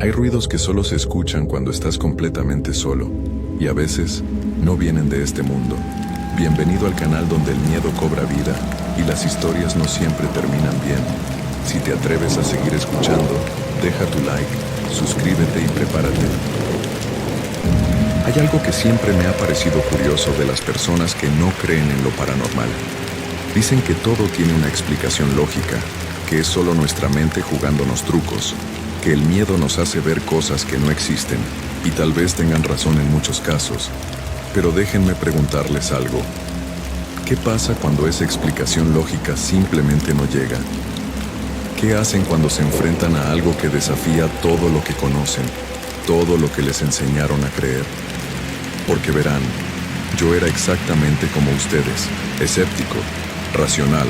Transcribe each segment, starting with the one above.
Hay ruidos que solo se escuchan cuando estás completamente solo, y a veces no vienen de este mundo. Bienvenido al canal donde el miedo cobra vida y las historias no siempre terminan bien. Si te atreves a seguir escuchando, deja tu like, suscríbete y prepárate. Hay algo que siempre me ha parecido curioso de las personas que no creen en lo paranormal. Dicen que todo tiene una explicación lógica, que es solo nuestra mente jugándonos trucos, que el miedo nos hace ver cosas que no existen, y tal vez tengan razón en muchos casos. Pero déjenme preguntarles algo. ¿Qué pasa cuando esa explicación lógica simplemente no llega? ¿Qué hacen cuando se enfrentan a algo que desafía todo lo que conocen, todo lo que les enseñaron a creer? Porque verán, yo era exactamente como ustedes, escéptico, racional,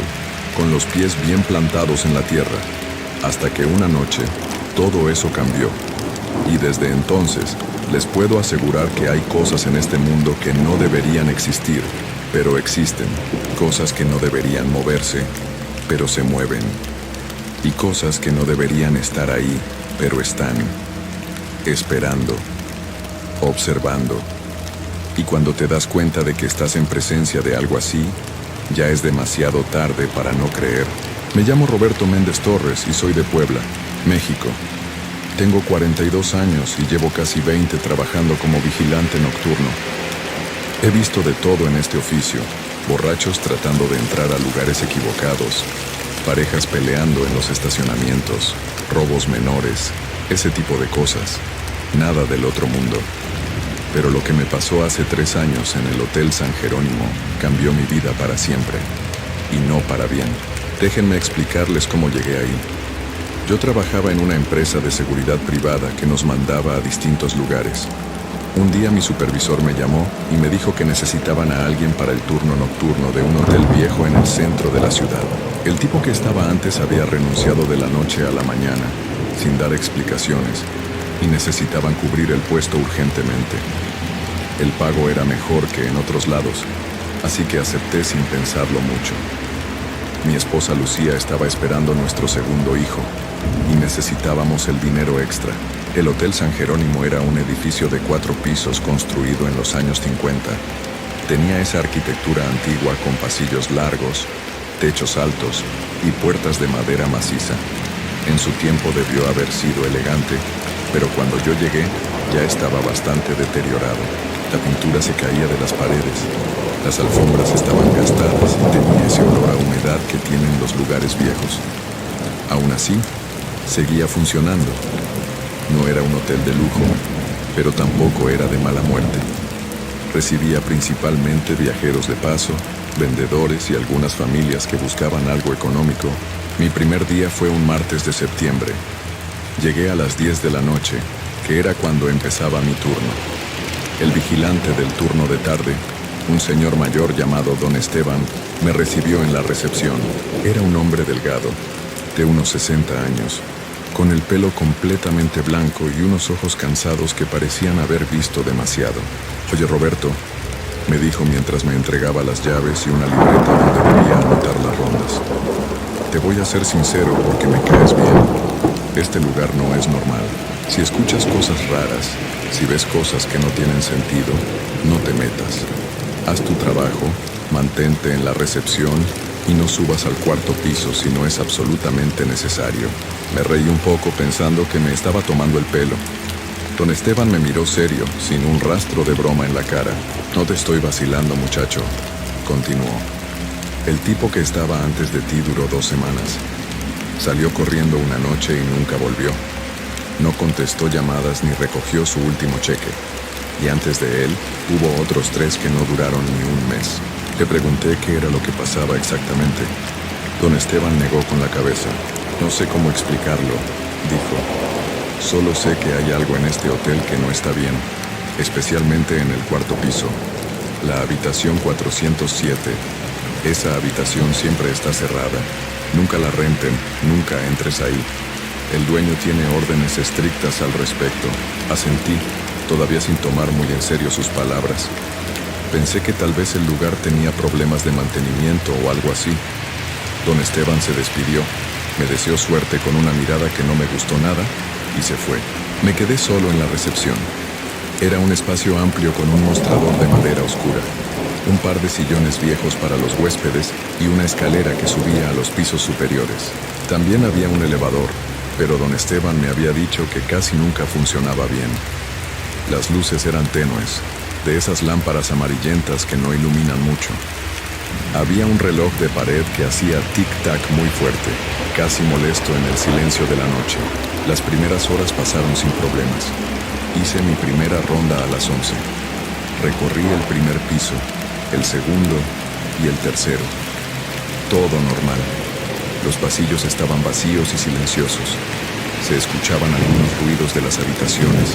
con los pies bien plantados en la tierra, hasta que una noche todo eso cambió. Y desde entonces les puedo asegurar que hay cosas en este mundo que no deberían existir, pero existen, cosas que no deberían moverse, pero se mueven, y cosas que no deberían estar ahí, pero están, esperando, observando. Y cuando te das cuenta de que estás en presencia de algo así, ya es demasiado tarde para no creer. Me llamo Roberto Méndez Torres y soy de Puebla, México. Tengo 42 años y llevo casi 20 trabajando como vigilante nocturno. He visto de todo en este oficio, borrachos tratando de entrar a lugares equivocados, parejas peleando en los estacionamientos, robos menores, ese tipo de cosas. Nada del otro mundo. Pero lo que me pasó hace 3 años en el Hotel San Jerónimo cambió mi vida para siempre. Y no para bien. Déjenme explicarles cómo llegué ahí. Yo trabajaba en una empresa de seguridad privada que nos mandaba a distintos lugares. Un día mi supervisor me llamó y me dijo que necesitaban a alguien para el turno nocturno de un hotel viejo en el centro de la ciudad. El tipo que estaba antes había renunciado de la noche a la mañana, sin dar explicaciones, y necesitaban cubrir el puesto urgentemente. El pago era mejor que en otros lados, así que acepté sin pensarlo mucho. Mi esposa Lucía estaba esperando nuestro segundo hijo, y necesitábamos el dinero extra. El Hotel San Jerónimo era un edificio de 4 pisos construido en los años 50. Tenía esa arquitectura antigua con pasillos largos, techos altos y puertas de madera maciza. En su tiempo debió haber sido elegante, pero cuando yo llegué ya estaba bastante deteriorado. La pintura se caía de las paredes, las alfombras estaban gastadas y tenía ese olor a humedad que tienen los lugares viejos. Aún así, seguía funcionando. No era un hotel de lujo, pero tampoco era de mala muerte. Recibía principalmente viajeros de paso, vendedores y algunas familias que buscaban algo económico. Mi primer día fue un martes de septiembre. Llegué a las 10 de la noche, que era cuando empezaba mi turno. El vigilante del turno de tarde, un señor mayor llamado Don Esteban, me recibió en la recepción. Era un hombre delgado, de unos 60 años, con el pelo completamente blanco y unos ojos cansados que parecían haber visto demasiado. «Oye, Roberto», me dijo mientras me entregaba las llaves y una libreta donde debía anotar las rondas. «Te voy a ser sincero porque me caes bien. Este lugar no es normal. Si escuchas cosas raras, si ves cosas que no tienen sentido, no te metas. Haz tu trabajo, mantente en la recepción y no subas al 4º piso si no es absolutamente necesario». Me reí un poco pensando que me estaba tomando el pelo. Don Esteban me miró serio, sin un rastro de broma en la cara. «No te estoy vacilando, muchacho», continuó. «El tipo que estaba antes de ti duró 2 semanas. Salió corriendo una noche y nunca volvió. No contestó llamadas ni recogió su último cheque. Y antes de él, hubo otros 3 que no duraron ni un mes». Le pregunté qué era lo que pasaba exactamente. Don Esteban negó con la cabeza. «No sé cómo explicarlo», dijo. «Solo sé que hay algo en este hotel que no está bien, especialmente en el 4º piso. La habitación 407. Esa habitación siempre está cerrada. Nunca la renten, nunca entres ahí. El dueño tiene órdenes estrictas al respecto». Asentí, todavía sin tomar muy en serio sus palabras. Pensé que tal vez el lugar tenía problemas de mantenimiento o algo así. Don Esteban se despidió, me deseó suerte con una mirada que no me gustó nada y se fue. Me quedé solo en la recepción. Era un espacio amplio con un mostrador de madera oscura, un par de sillones viejos para los huéspedes y una escalera que subía a los pisos superiores. También había un elevador, pero don Esteban me había dicho que casi nunca funcionaba bien. Las luces eran tenues, de esas lámparas amarillentas que no iluminan mucho. Había un reloj de pared que hacía tic-tac muy fuerte, casi molesto en el silencio de la noche. Las primeras horas pasaron sin problemas. Hice mi primera ronda a las 11. Recorrí el primer piso, el segundo y el tercero. Todo normal. Los pasillos estaban vacíos y silenciosos. Se escuchaban algunos ruidos de las habitaciones,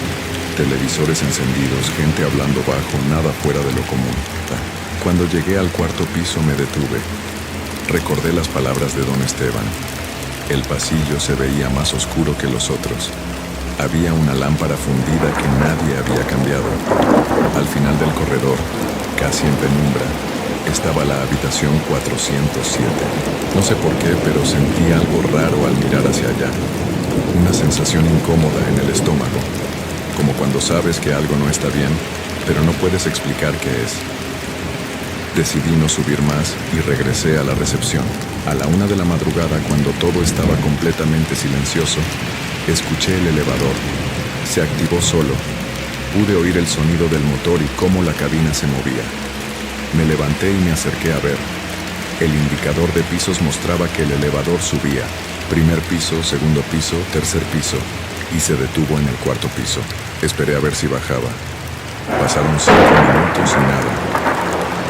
televisores encendidos, gente hablando bajo, nada fuera de lo común. Cuando llegué al cuarto piso me detuve. Recordé las palabras de don Esteban. El pasillo se veía más oscuro que los otros. Había una lámpara fundida que nadie había cambiado. Al final del corredor, casi en penumbra, estaba la habitación 407. No sé por qué, pero sentí algo raro al mirar hacia allá. Una sensación incómoda en el estómago, como cuando sabes que algo no está bien, pero no puedes explicar qué es. Decidí no subir más y regresé a la recepción. A la 1 de la madrugada, cuando todo estaba completamente silencioso, escuché el elevador. Se activó solo. Pude oír el sonido del motor y cómo la cabina se movía. Me levanté y me acerqué a ver. El indicador de pisos mostraba que el elevador subía. Primer piso, segundo piso, tercer piso. Y se detuvo en el cuarto piso. Esperé a ver si bajaba. Pasaron 5 minutos y nada.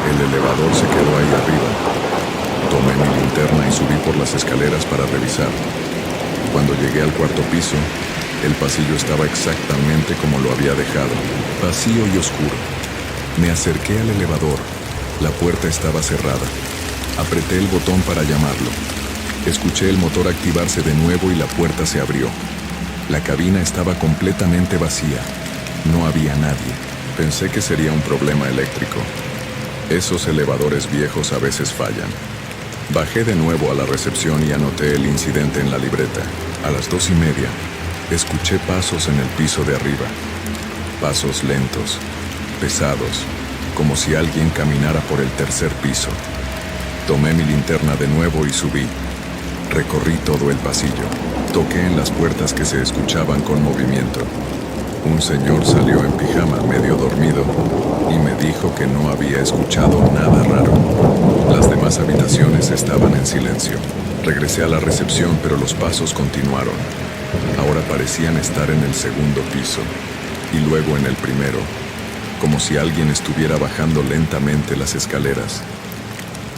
El elevador se quedó ahí arriba. Tomé mi linterna y subí por las escaleras para revisar. Cuando llegué al cuarto piso, el pasillo estaba exactamente como lo había dejado, vacío y oscuro. Me acerqué al elevador. La puerta estaba cerrada. Apreté el botón para llamarlo. Escuché el motor activarse de nuevo y la puerta se abrió. La cabina estaba completamente vacía. No había nadie. Pensé que sería un problema eléctrico. Esos elevadores viejos a veces fallan. Bajé de nuevo a la recepción y anoté el incidente en la libreta. A las 2:30, escuché pasos en el piso de arriba. Pasos lentos, pesados, como si alguien caminara por el tercer piso. Tomé mi linterna de nuevo y subí. Recorrí todo el pasillo. Toqué en las puertas que se escuchaban con movimiento. Un señor salió en pijama, medio dormido, y me dijo que no había escuchado nada raro. Las demás habitaciones estaban en silencio. Regresé a la recepción, pero los pasos continuaron. Ahora parecían estar en el segundo piso, y luego en el primero, como si alguien estuviera bajando lentamente las escaleras.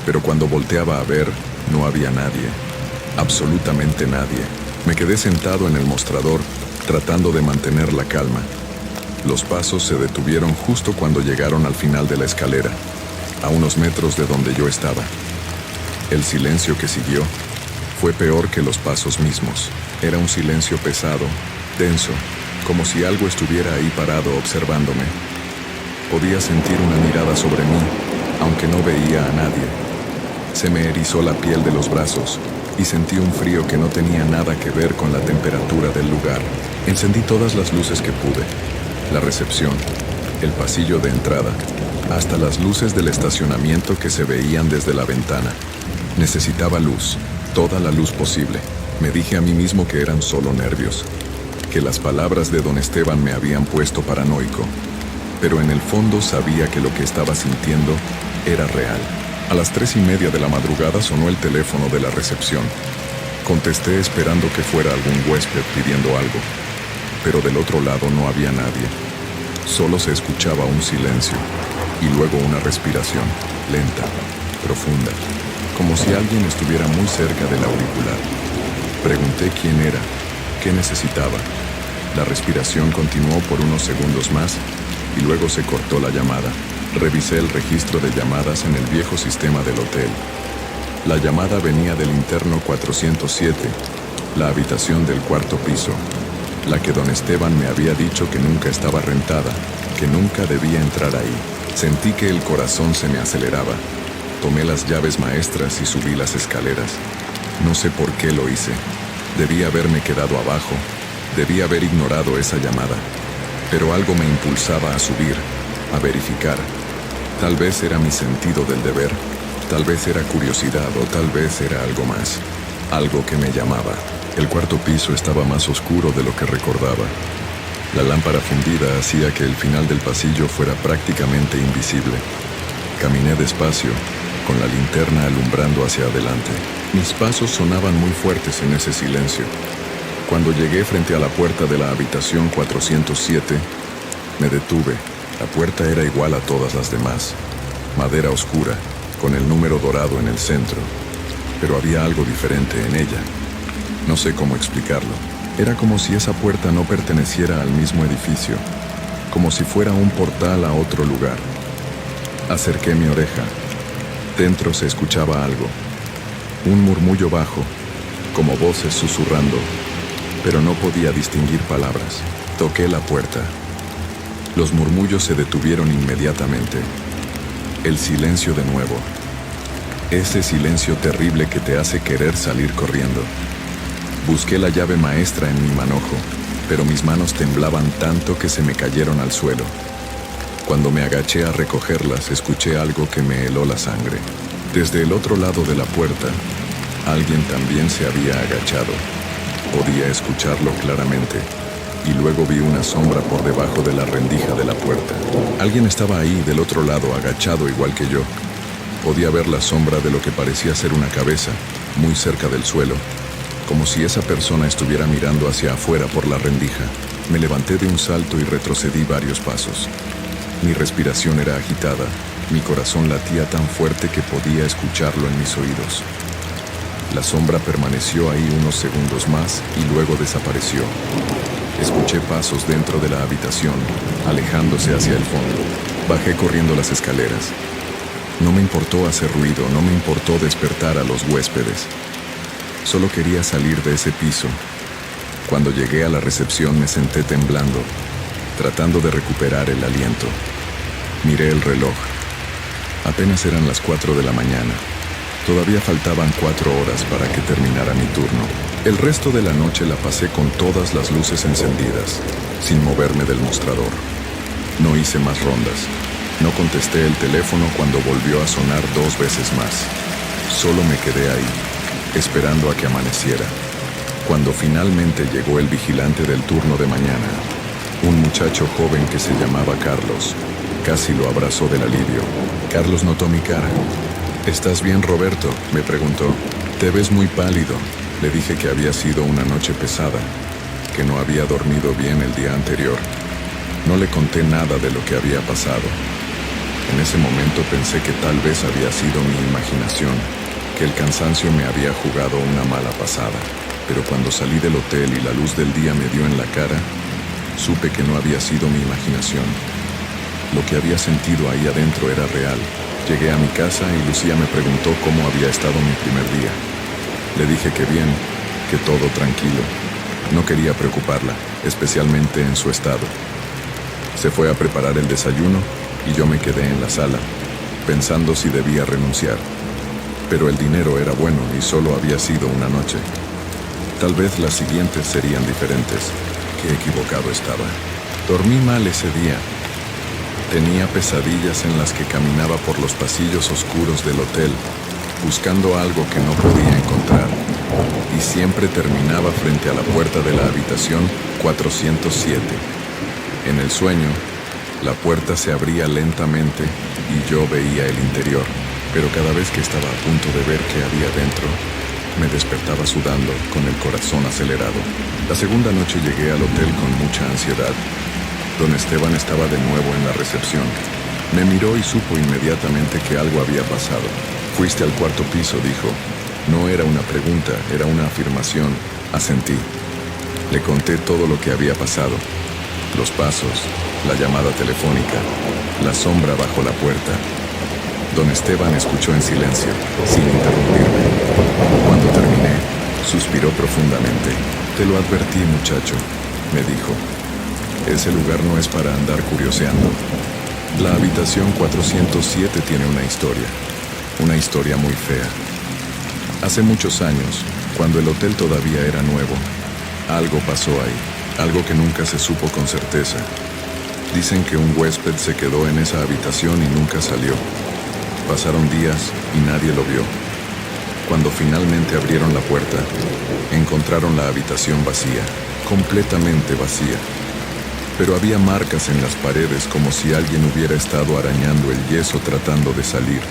Pero cuando volteaba a ver, no había nadie. Absolutamente nadie. Me quedé sentado en el mostrador, tratando de mantener la calma. Los pasos se detuvieron justo cuando llegaron al final de la escalera, a unos metros de donde yo estaba. El silencio que siguió fue peor que los pasos mismos. Era un silencio pesado, denso, como si algo estuviera ahí parado observándome. Podía sentir una mirada sobre mí, aunque no veía a nadie. Se me erizó la piel de los brazos y sentí un frío que no tenía nada que ver con la temperatura del lugar. Encendí todas las luces que pude. La recepción, el pasillo de entrada, hasta las luces del estacionamiento que se veían desde la ventana. Necesitaba luz, toda la luz posible. Me dije a mí mismo que eran solo nervios, que las palabras de don Esteban me habían puesto paranoico, pero en el fondo sabía que lo que estaba sintiendo era real. A las 3:30 de la madrugada sonó el teléfono de la recepción. Contesté esperando que fuera algún huésped pidiendo algo, pero del otro lado no había nadie. Solo se escuchaba un silencio y luego una respiración, lenta, profunda, como si alguien estuviera muy cerca del auricular. Pregunté quién era, qué necesitaba. La respiración continuó por unos segundos más y luego se cortó la llamada. Revisé el registro de llamadas en el viejo sistema del hotel. La llamada venía del interno 407, la habitación del cuarto piso, la que don Esteban me había dicho que nunca estaba rentada, que nunca debía entrar ahí. Sentí que el corazón se me aceleraba. Tomé las llaves maestras y subí las escaleras. No sé por qué lo hice. Debía haberme quedado abajo, Debí haber ignorado esa llamada, pero algo me impulsaba a subir, a verificar. Tal vez era mi sentido del deber, tal vez era curiosidad o tal vez era algo más. Algo que me llamaba. El cuarto piso estaba más oscuro de lo que recordaba. La lámpara fundida hacía que el final del pasillo fuera prácticamente invisible. Caminé despacio, con la linterna alumbrando hacia adelante. Mis pasos sonaban muy fuertes en ese silencio. Cuando llegué frente a la puerta de la habitación 407, me detuve. La puerta era igual a todas las demás. Madera oscura, con el número dorado en el centro. Pero había algo diferente en ella. No sé cómo explicarlo. Era como si esa puerta no perteneciera al mismo edificio, como si fuera un portal a otro lugar. Acerqué mi oreja. Dentro se escuchaba algo. Un murmullo bajo, como voces susurrando, pero no podía distinguir palabras. Toqué la puerta. Los murmullos se detuvieron inmediatamente. El silencio de nuevo. Ese silencio terrible que te hace querer salir corriendo. Busqué la llave maestra en mi manojo, pero mis manos temblaban tanto que se me cayeron al suelo. Cuando me agaché a recogerlas, escuché algo que me heló la sangre. Desde el otro lado de la puerta, alguien también se había agachado. Podía escucharlo claramente, y luego vi una sombra por debajo de la rendija de la puerta. Alguien estaba ahí, del otro lado, agachado igual que yo. Podía ver la sombra de lo que parecía ser una cabeza, muy cerca del suelo, como si esa persona estuviera mirando hacia afuera por la rendija. Me levanté de un salto y retrocedí varios pasos. Mi respiración era agitada, mi corazón latía tan fuerte que podía escucharlo en mis oídos. La sombra permaneció ahí unos segundos más y luego desapareció. Escuché pasos dentro de la habitación, alejándose hacia el fondo. Bajé corriendo las escaleras. No me importó hacer ruido, no me importó despertar a los huéspedes. Solo quería salir de ese piso. Cuando llegué a la recepción me senté temblando, tratando de recuperar el aliento. Miré el reloj. Apenas eran las 4 de la mañana. Todavía faltaban 4 horas para que terminara mi turno. El resto de la noche la pasé con todas las luces encendidas, sin moverme del mostrador. No hice más rondas. No contesté el teléfono cuando volvió a sonar 2 veces más. Solo me quedé ahí, esperando a que amaneciera. Cuando finalmente llegó el vigilante del turno de mañana, un muchacho joven que se llamaba Carlos, casi lo abrazó del alivio. Carlos notó mi cara. ¿Estás bien, Roberto?, me preguntó. Te ves muy pálido. Le dije que había sido una noche pesada, que no había dormido bien el día anterior. No le conté nada de lo que había pasado. En ese momento pensé que tal vez había sido mi imaginación, que el cansancio me había jugado una mala pasada. Pero cuando salí del hotel y la luz del día me dio en la cara, supe que no había sido mi imaginación. Lo que había sentido ahí adentro era real. Llegué a mi casa y Lucía me preguntó cómo había estado mi primer día. Le dije que bien, que todo tranquilo. No quería preocuparla, especialmente en su estado. Se fue a preparar el desayuno y yo me quedé en la sala, pensando si debía renunciar. Pero el dinero era bueno y solo había sido una noche. Tal vez las siguientes serían diferentes. Qué equivocado estaba. Dormí mal ese día. Tenía pesadillas en las que caminaba por los pasillos oscuros del hotel, buscando algo que no podía encontrar, y siempre terminaba frente a la puerta de la habitación 407. En el sueño, la puerta se abría lentamente y yo veía el interior, pero cada vez que estaba a punto de ver qué había dentro, me despertaba sudando, con el corazón acelerado. La segunda noche llegué al hotel con mucha ansiedad. Don Esteban estaba de nuevo en la recepción. Me miró y supo inmediatamente que algo había pasado. «Fuiste al cuarto piso», dijo. No era una pregunta, era una afirmación. Asentí. Le conté todo lo que había pasado. Los pasos, la llamada telefónica, la sombra bajo la puerta. Don Esteban escuchó en silencio, sin interrumpirme. Cuando terminé, suspiró profundamente. «Te lo advertí, muchacho», me dijo. «Ese lugar no es para andar curioseando. La habitación 407 tiene una historia muy fea. Hace muchos años, cuando el hotel todavía era nuevo, algo pasó ahí. algo que nunca se supo con certeza. Dicen que un huésped se quedó en esa habitación y nunca salió. Pasaron días y nadie lo vio. Cuando finalmente abrieron la puerta, encontraron la habitación vacía, completamente vacía. Pero había marcas en las paredes como si alguien hubiera estado arañando el yeso tratando de salir.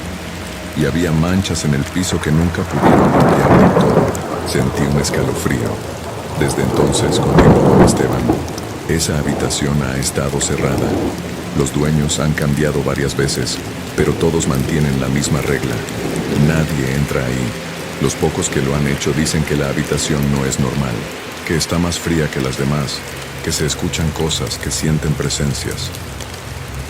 Y había manchas en el piso que nunca pudieron limpiar del todo. Sentí un escalofrío. Desde entonces, continuó don Esteban, esa habitación ha estado cerrada. Los dueños han cambiado varias veces, pero todos mantienen la misma regla. Nadie entra ahí. Los pocos que lo han hecho dicen que la habitación no es normal, que está más fría que las demás, que se escuchan cosas, que sienten presencias.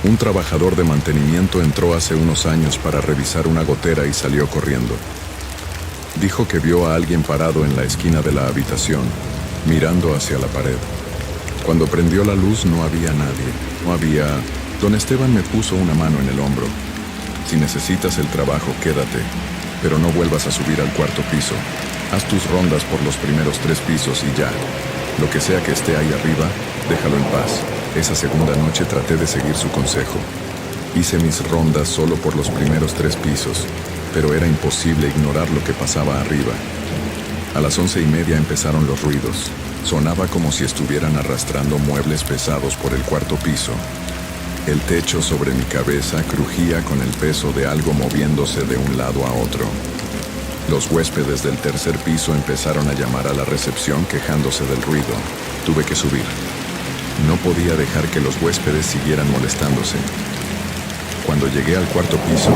Un trabajador de mantenimiento entró hace unos años para revisar una gotera y salió corriendo. Dijo que vio a alguien parado en la esquina de la habitación, mirando hacia la pared. Cuando prendió la luz no había nadie, no había... Don Esteban me puso una mano en el hombro. Si necesitas el trabajo, quédate, pero no vuelvas a subir al cuarto piso. Haz tus rondas por los primeros 3 pisos y ya. Lo que sea que esté ahí arriba, déjalo en paz. Esa segunda noche traté de seguir su consejo. Hice mis rondas solo por los primeros 3 pisos, pero era imposible ignorar lo que pasaba arriba. A las 11:30 empezaron los ruidos. Sonaba como si estuvieran arrastrando muebles pesados por el cuarto piso. El techo sobre mi cabeza crujía con el peso de algo moviéndose de un lado a otro. Los huéspedes del tercer piso empezaron a llamar a la recepción quejándose del ruido. Tuve que subir. No podía dejar que los huéspedes siguieran molestándose. Cuando llegué al cuarto piso,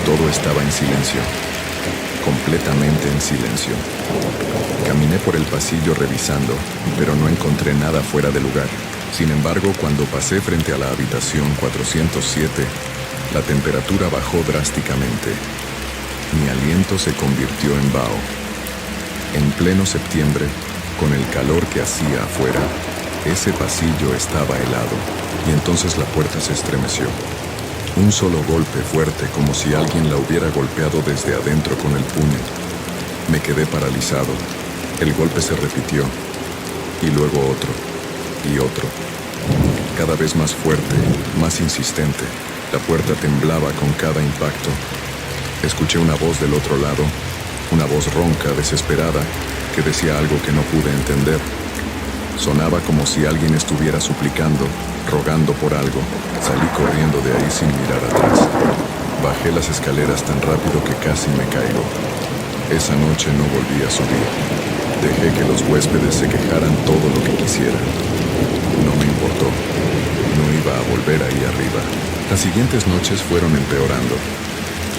todo estaba en silencio. Completamente en silencio. Caminé por el pasillo revisando, pero no encontré nada fuera de lugar. Sin embargo, cuando pasé frente a la habitación 407, la temperatura bajó drásticamente. Mi aliento se convirtió en vaho. En pleno septiembre, con el calor que hacía afuera, ese pasillo estaba helado, y entonces la puerta se estremeció. Un solo golpe fuerte, como si alguien la hubiera golpeado desde adentro con el puño. Me quedé paralizado. El golpe se repitió, y luego otro, y otro. Cada vez más fuerte, más insistente. La puerta temblaba con cada impacto. Escuché una voz del otro lado, una voz ronca, desesperada, que decía algo que no pude entender. Sonaba como si alguien estuviera suplicando, rogando por algo. Salí corriendo de ahí sin mirar atrás. Bajé las escaleras tan rápido que casi me caigo. Esa noche no volví a subir. Dejé que los huéspedes se quejaran todo lo que quisieran. No me importó. No iba a volver ahí arriba. Las siguientes noches fueron empeorando.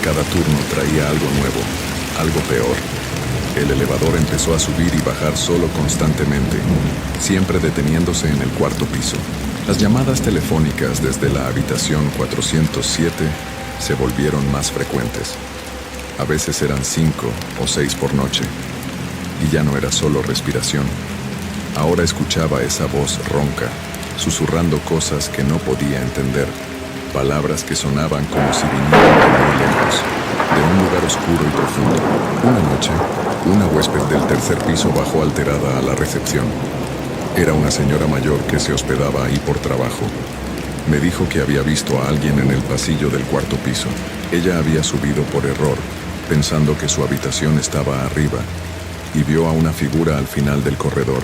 Cada turno traía algo nuevo, algo peor. El elevador empezó a subir y bajar solo constantemente, siempre deteniéndose en el cuarto piso. Las llamadas telefónicas desde la habitación 407 se volvieron más frecuentes. A veces eran 5 o 6 por noche. Y ya no era solo respiración. Ahora escuchaba esa voz ronca, susurrando cosas que no podía entender. Palabras que sonaban como si vinieran de muy lejos, de un lugar oscuro y profundo. Una noche, una huésped del tercer piso bajó alterada a la recepción. Era una señora mayor que se hospedaba ahí por trabajo. Me dijo que había visto a alguien en el pasillo del cuarto piso. Ella había subido por error, pensando que su habitación estaba arriba, y vio a una figura al final del corredor.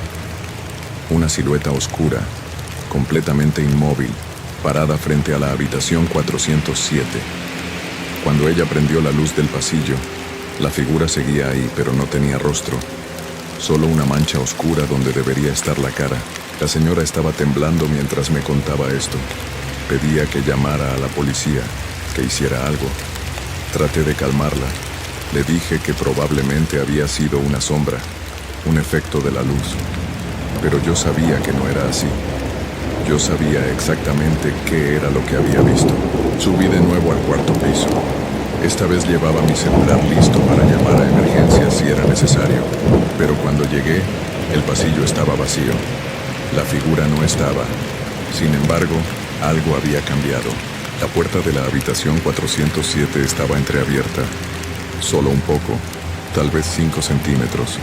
Una silueta oscura, completamente inmóvil, parada frente a la habitación 407. Cuando ella prendió la luz del pasillo, la figura seguía ahí, pero no tenía rostro. Solo una mancha oscura donde debería estar la cara. La señora estaba temblando mientras me contaba esto. Pedía que llamara a la policía, que hiciera algo. Traté de calmarla. Le dije que probablemente había sido una sombra, un efecto de la luz. Pero yo sabía que no era así. Yo sabía exactamente qué era lo que había visto. Subí de nuevo al cuarto piso. Esta vez llevaba mi celular listo para llamar a emergencias si era necesario. Pero cuando llegué, el pasillo estaba vacío. La figura no estaba. Sin embargo, algo había cambiado. La puerta de la habitación 407 estaba entreabierta. Solo un poco, tal vez 5 centímetros.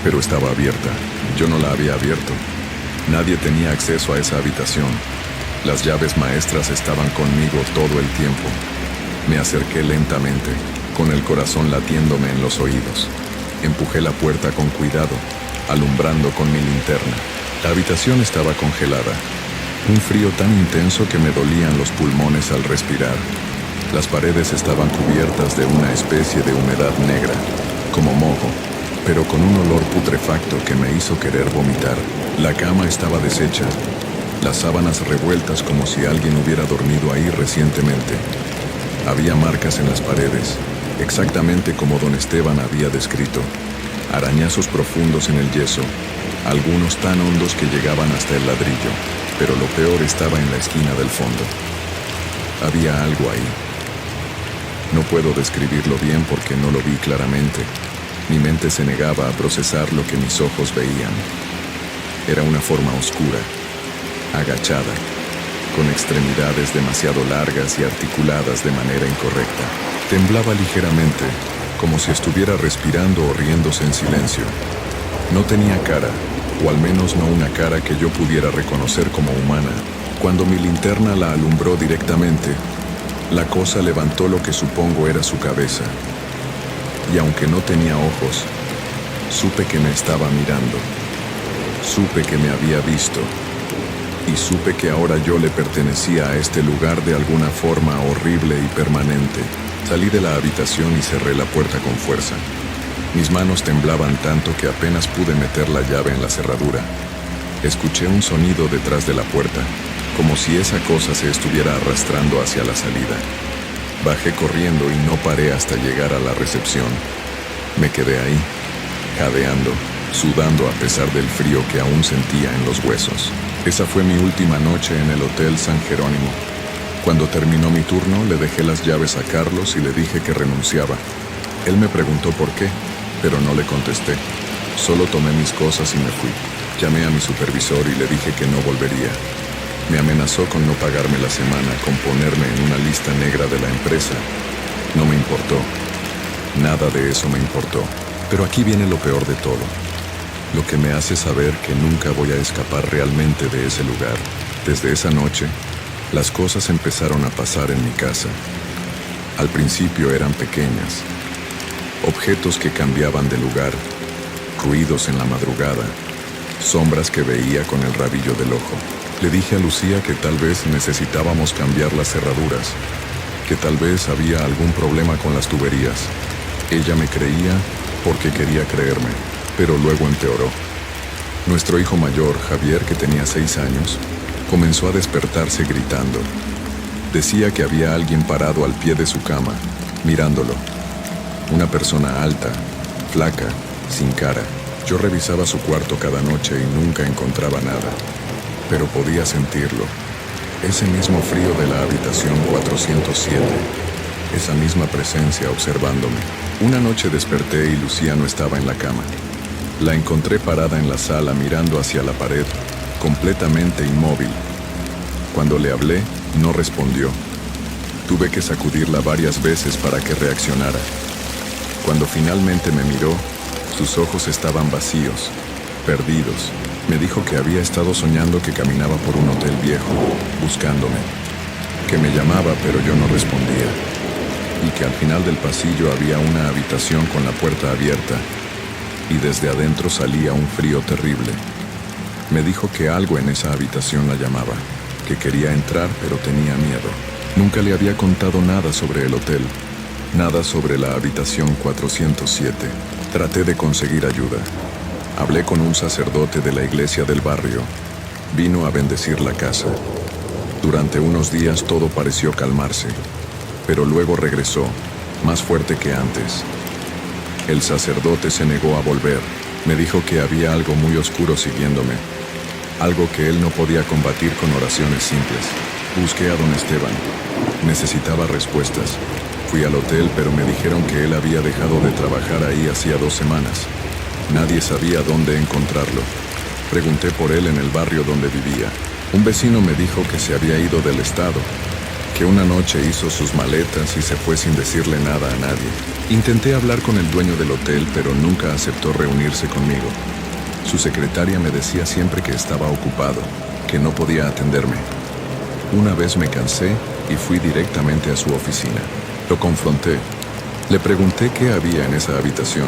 Pero estaba abierta. Yo no la había abierto. Nadie tenía acceso a esa habitación. Las llaves maestras estaban conmigo todo el tiempo. Me acerqué lentamente, con el corazón latiéndome en los oídos. Empujé la puerta con cuidado, alumbrando con mi linterna. La habitación estaba congelada. Un frío tan intenso que me dolían los pulmones al respirar. Las paredes estaban cubiertas de una especie de humedad negra, como moho, pero con un olor putrefacto que me hizo querer vomitar. La cama estaba deshecha, las sábanas revueltas como si alguien hubiera dormido ahí recientemente. Había marcas en las paredes, exactamente como don Esteban había descrito. Arañazos profundos en el yeso, algunos tan hondos que llegaban hasta el ladrillo, pero lo peor estaba en la esquina del fondo. Había algo ahí. No puedo describirlo bien porque no lo vi claramente. Mi mente se negaba a procesar lo que mis ojos veían. Era una forma oscura, agachada, con extremidades demasiado largas y articuladas de manera incorrecta. Temblaba ligeramente, como si estuviera respirando o riéndose en silencio. No tenía cara, o al menos no una cara que yo pudiera reconocer como humana. Cuando mi linterna la alumbró directamente, la cosa levantó lo que supongo era su cabeza. Y aunque no tenía ojos, supe que me estaba mirando. Supe que me había visto. Y supe que ahora yo le pertenecía a este lugar de alguna forma horrible y permanente. Salí de la habitación y cerré la puerta con fuerza. Mis manos temblaban tanto que apenas pude meter la llave en la cerradura. Escuché un sonido detrás de la puerta, como si esa cosa se estuviera arrastrando hacia la salida. Bajé corriendo y no paré hasta llegar a la recepción. Me quedé ahí, jadeando, sudando a pesar del frío que aún sentía en los huesos. Esa fue mi última noche en el Hotel San Jerónimo. Cuando terminó mi turno, le dejé las llaves a Carlos y le dije que renunciaba. Él me preguntó por qué, pero no le contesté. Solo tomé mis cosas y me fui. Llamé a mi supervisor y le dije que no volvería. Me amenazó con no pagarme la semana, con ponerme en una lista negra de la empresa. No me importó. Nada de eso me importó. Pero aquí viene lo peor de todo. Lo que me hace saber que nunca voy a escapar realmente de ese lugar. Desde esa noche, las cosas empezaron a pasar en mi casa. Al principio eran pequeñas. Objetos que cambiaban de lugar, ruidos en la madrugada, sombras que veía con el rabillo del ojo. Le dije a Lucía que tal vez necesitábamos cambiar las cerraduras, que tal vez había algún problema con las tuberías. Ella me creía porque quería creerme, pero luego empeoró. Nuestro hijo mayor, Javier, que tenía 6 años, comenzó a despertarse gritando. Decía que había alguien parado al pie de su cama, mirándolo. Una persona alta, flaca, sin cara. Yo revisaba su cuarto cada noche y nunca encontraba nada, pero podía sentirlo. Ese mismo frío de la habitación 407, esa misma presencia observándome. Una noche desperté y Lucía no estaba en la cama. La encontré parada en la sala mirando hacia la pared, completamente inmóvil. Cuando le hablé, no respondió. Tuve que sacudirla varias veces para que reaccionara. Cuando finalmente me miró, sus ojos estaban vacíos, perdidos. Me dijo que había estado soñando que caminaba por un hotel viejo, buscándome. Que me llamaba, pero yo no respondía. Y que al final del pasillo había una habitación con la puerta abierta, y desde adentro salía un frío terrible. Me dijo que algo en esa habitación la llamaba, que quería entrar, pero tenía miedo. Nunca le había contado nada sobre el hotel, nada sobre la habitación 407. Traté de conseguir ayuda. Hablé con un sacerdote de la iglesia del barrio. Vino a bendecir la casa. Durante unos días todo pareció calmarse, pero luego regresó, más fuerte que antes. El sacerdote se negó a volver. Me dijo que había algo muy oscuro siguiéndome, algo que él no podía combatir con oraciones simples. Busqué a don Esteban. Necesitaba respuestas. Fui al hotel, pero me dijeron que él había dejado de trabajar ahí hacía 2 semanas. Nadie sabía dónde encontrarlo. Pregunté por él en el barrio donde vivía. Un vecino me dijo que se había ido del estado, que una noche hizo sus maletas y se fue sin decirle nada a nadie. Intenté hablar con el dueño del hotel, pero nunca aceptó reunirse conmigo. Su secretaria me decía siempre que estaba ocupado, que no podía atenderme. Una vez me cansé y fui directamente a su oficina. Lo confronté. Le pregunté qué había en esa habitación,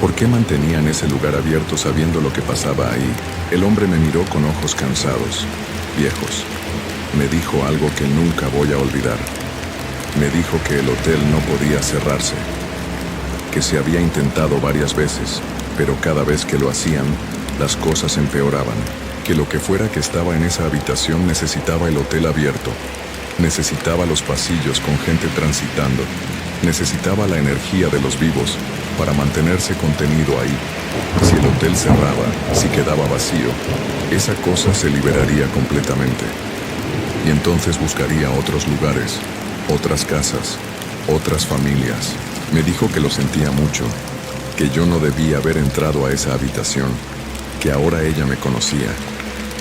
por qué mantenían ese lugar abierto sabiendo lo que pasaba ahí. El hombre me miró con ojos cansados, viejos. Me dijo algo que nunca voy a olvidar. Me dijo que el hotel no podía cerrarse, que se había intentado varias veces, pero cada vez que lo hacían, las cosas empeoraban, que lo que fuera que estaba en esa habitación necesitaba el hotel abierto, necesitaba los pasillos con gente transitando, necesitaba la energía de los vivos para mantenerse contenido ahí. Si el hotel cerraba, si quedaba vacío, esa cosa se liberaría completamente. Y entonces buscaría otros lugares, otras casas, otras familias. Me dijo que lo sentía mucho, que yo no debía haber entrado a esa habitación, que ahora ella me conocía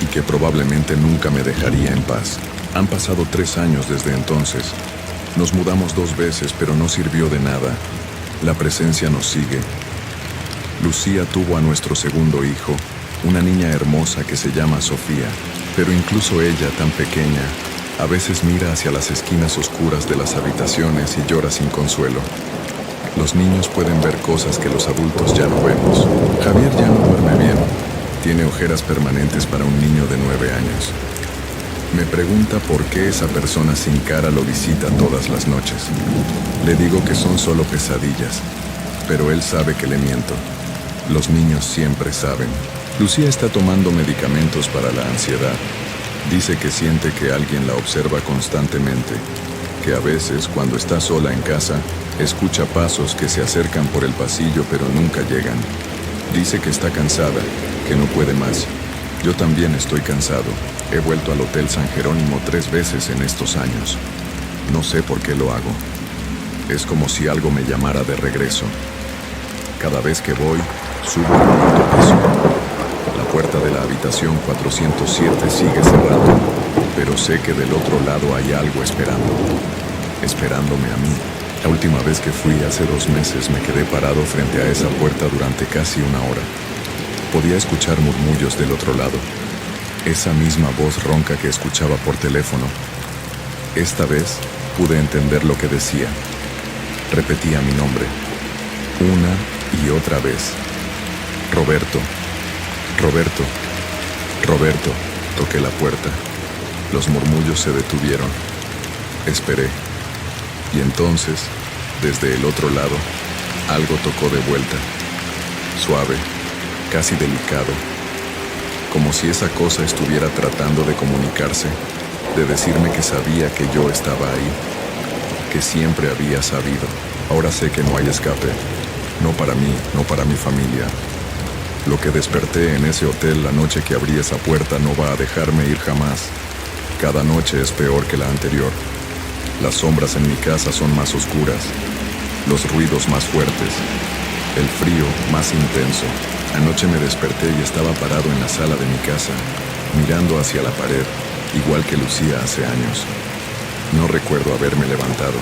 y que probablemente nunca me dejaría en paz. Han pasado 3 años desde entonces. Nos mudamos 2 veces, pero no sirvió de nada. La presencia nos sigue. Lucía tuvo a nuestro segundo hijo, una niña hermosa que se llama Sofía, pero incluso ella, tan pequeña, a veces mira hacia las esquinas oscuras de las habitaciones y llora sin consuelo. Los niños pueden ver cosas que los adultos ya no vemos. Javier ya no duerme bien. Tiene ojeras permanentes para un niño de 9 años. Me pregunta por qué esa persona sin cara lo visita todas las noches. Le digo que son solo pesadillas, pero él sabe que le miento. Los niños siempre saben. Lucía está tomando medicamentos para la ansiedad. Dice que siente que alguien la observa constantemente, que a veces, cuando está sola en casa, escucha pasos que se acercan por el pasillo pero nunca llegan. Dice que está cansada, que no puede más. Yo también estoy cansado. He vuelto al Hotel San Jerónimo 3 veces en estos años. No sé por qué lo hago. Es como si algo me llamara de regreso. Cada vez que voy, subo al 4º piso. La puerta de la habitación 407 sigue cerrada, pero sé que del otro lado hay algo esperándome a mí. La última vez que fui, hace 2 meses, me quedé parado frente a esa puerta durante casi 1 hora. Podía escuchar murmullos del otro lado, esa misma voz ronca que escuchaba por teléfono. Esta vez pude entender lo que decía. Repetía mi nombre, una y otra vez. Roberto, Roberto, Roberto. Toqué la puerta. Los murmullos se detuvieron. Esperé. Y entonces, desde el otro lado, algo tocó de vuelta. Suave, casi delicado. Como si esa cosa estuviera tratando de comunicarse, de decirme que sabía que yo estaba ahí, que siempre había sabido. Ahora sé que no hay escape. No para mí, no para mi familia. Lo que desperté en ese hotel la noche que abrí esa puerta no va a dejarme ir jamás. Cada noche es peor que la anterior. Las sombras en mi casa son más oscuras, los ruidos más fuertes, el frío más intenso. Anoche me desperté y estaba parado en la sala de mi casa, mirando hacia la pared, igual que Lucía hace años. No recuerdo haberme levantado.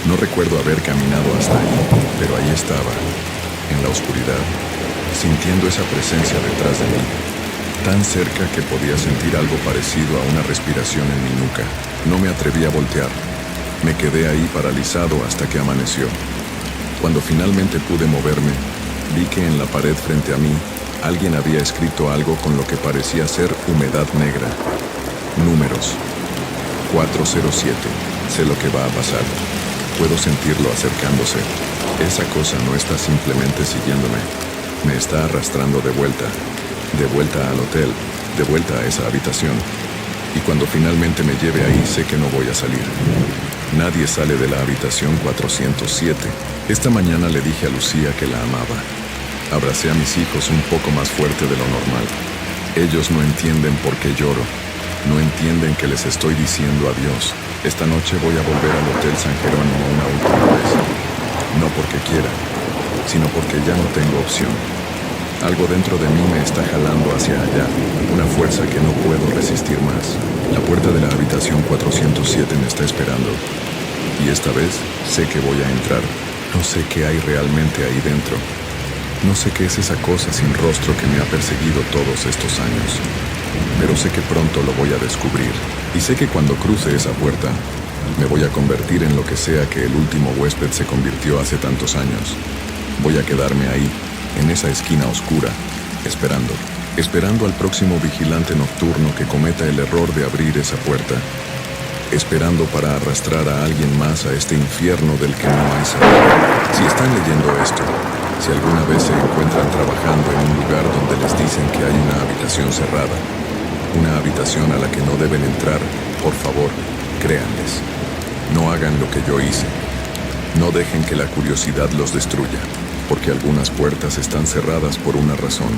No recuerdo haber caminado hasta ahí, pero ahí estaba, en la oscuridad, sintiendo esa presencia detrás de mí, tan cerca que podía sentir algo parecido a una respiración en mi nuca. No me atreví a voltear. Me quedé ahí paralizado hasta que amaneció. Cuando finalmente pude moverme, vi que en la pared frente a mí, alguien había escrito algo con lo que parecía ser humedad negra. Números. 407. Sé lo que va a pasar. Puedo sentirlo acercándose. Esa cosa no está simplemente siguiéndome. Me está arrastrando de vuelta al hotel, de vuelta a esa habitación. Y cuando finalmente me lleve ahí, sé que no voy a salir. Nadie sale de la habitación 407. Esta mañana le dije a Lucía que la amaba. Abracé a mis hijos un poco más fuerte de lo normal. Ellos no entienden por qué lloro. No entienden que les estoy diciendo adiós. Esta noche voy a volver al Hotel San Jerónimo una última vez. No porque quiera, sino porque ya no tengo opción. Algo dentro de mí me está jalando hacia allá, una fuerza que no puedo resistir más. La puerta de la habitación 407 me está esperando. Y esta vez sé que voy a entrar. No sé qué hay realmente ahí dentro. No sé qué es esa cosa sin rostro que me ha perseguido todos estos años, pero sé que pronto lo voy a descubrir. Y sé que cuando cruce esa puerta, me voy a convertir en lo que sea que el último huésped se convirtió hace tantos años. Voy a quedarme ahí, en esa esquina oscura, esperando al próximo vigilante nocturno que cometa el error de abrir esa puerta, esperando para arrastrar a alguien más a este infierno del que no hay salida. Si están leyendo esto, si alguna vez se encuentran trabajando en un lugar donde les dicen que hay una habitación cerrada, una habitación a la que no deben entrar, por favor, créanles. No hagan lo que yo hice. No dejen que la curiosidad los destruya, porque algunas puertas están cerradas por una razón,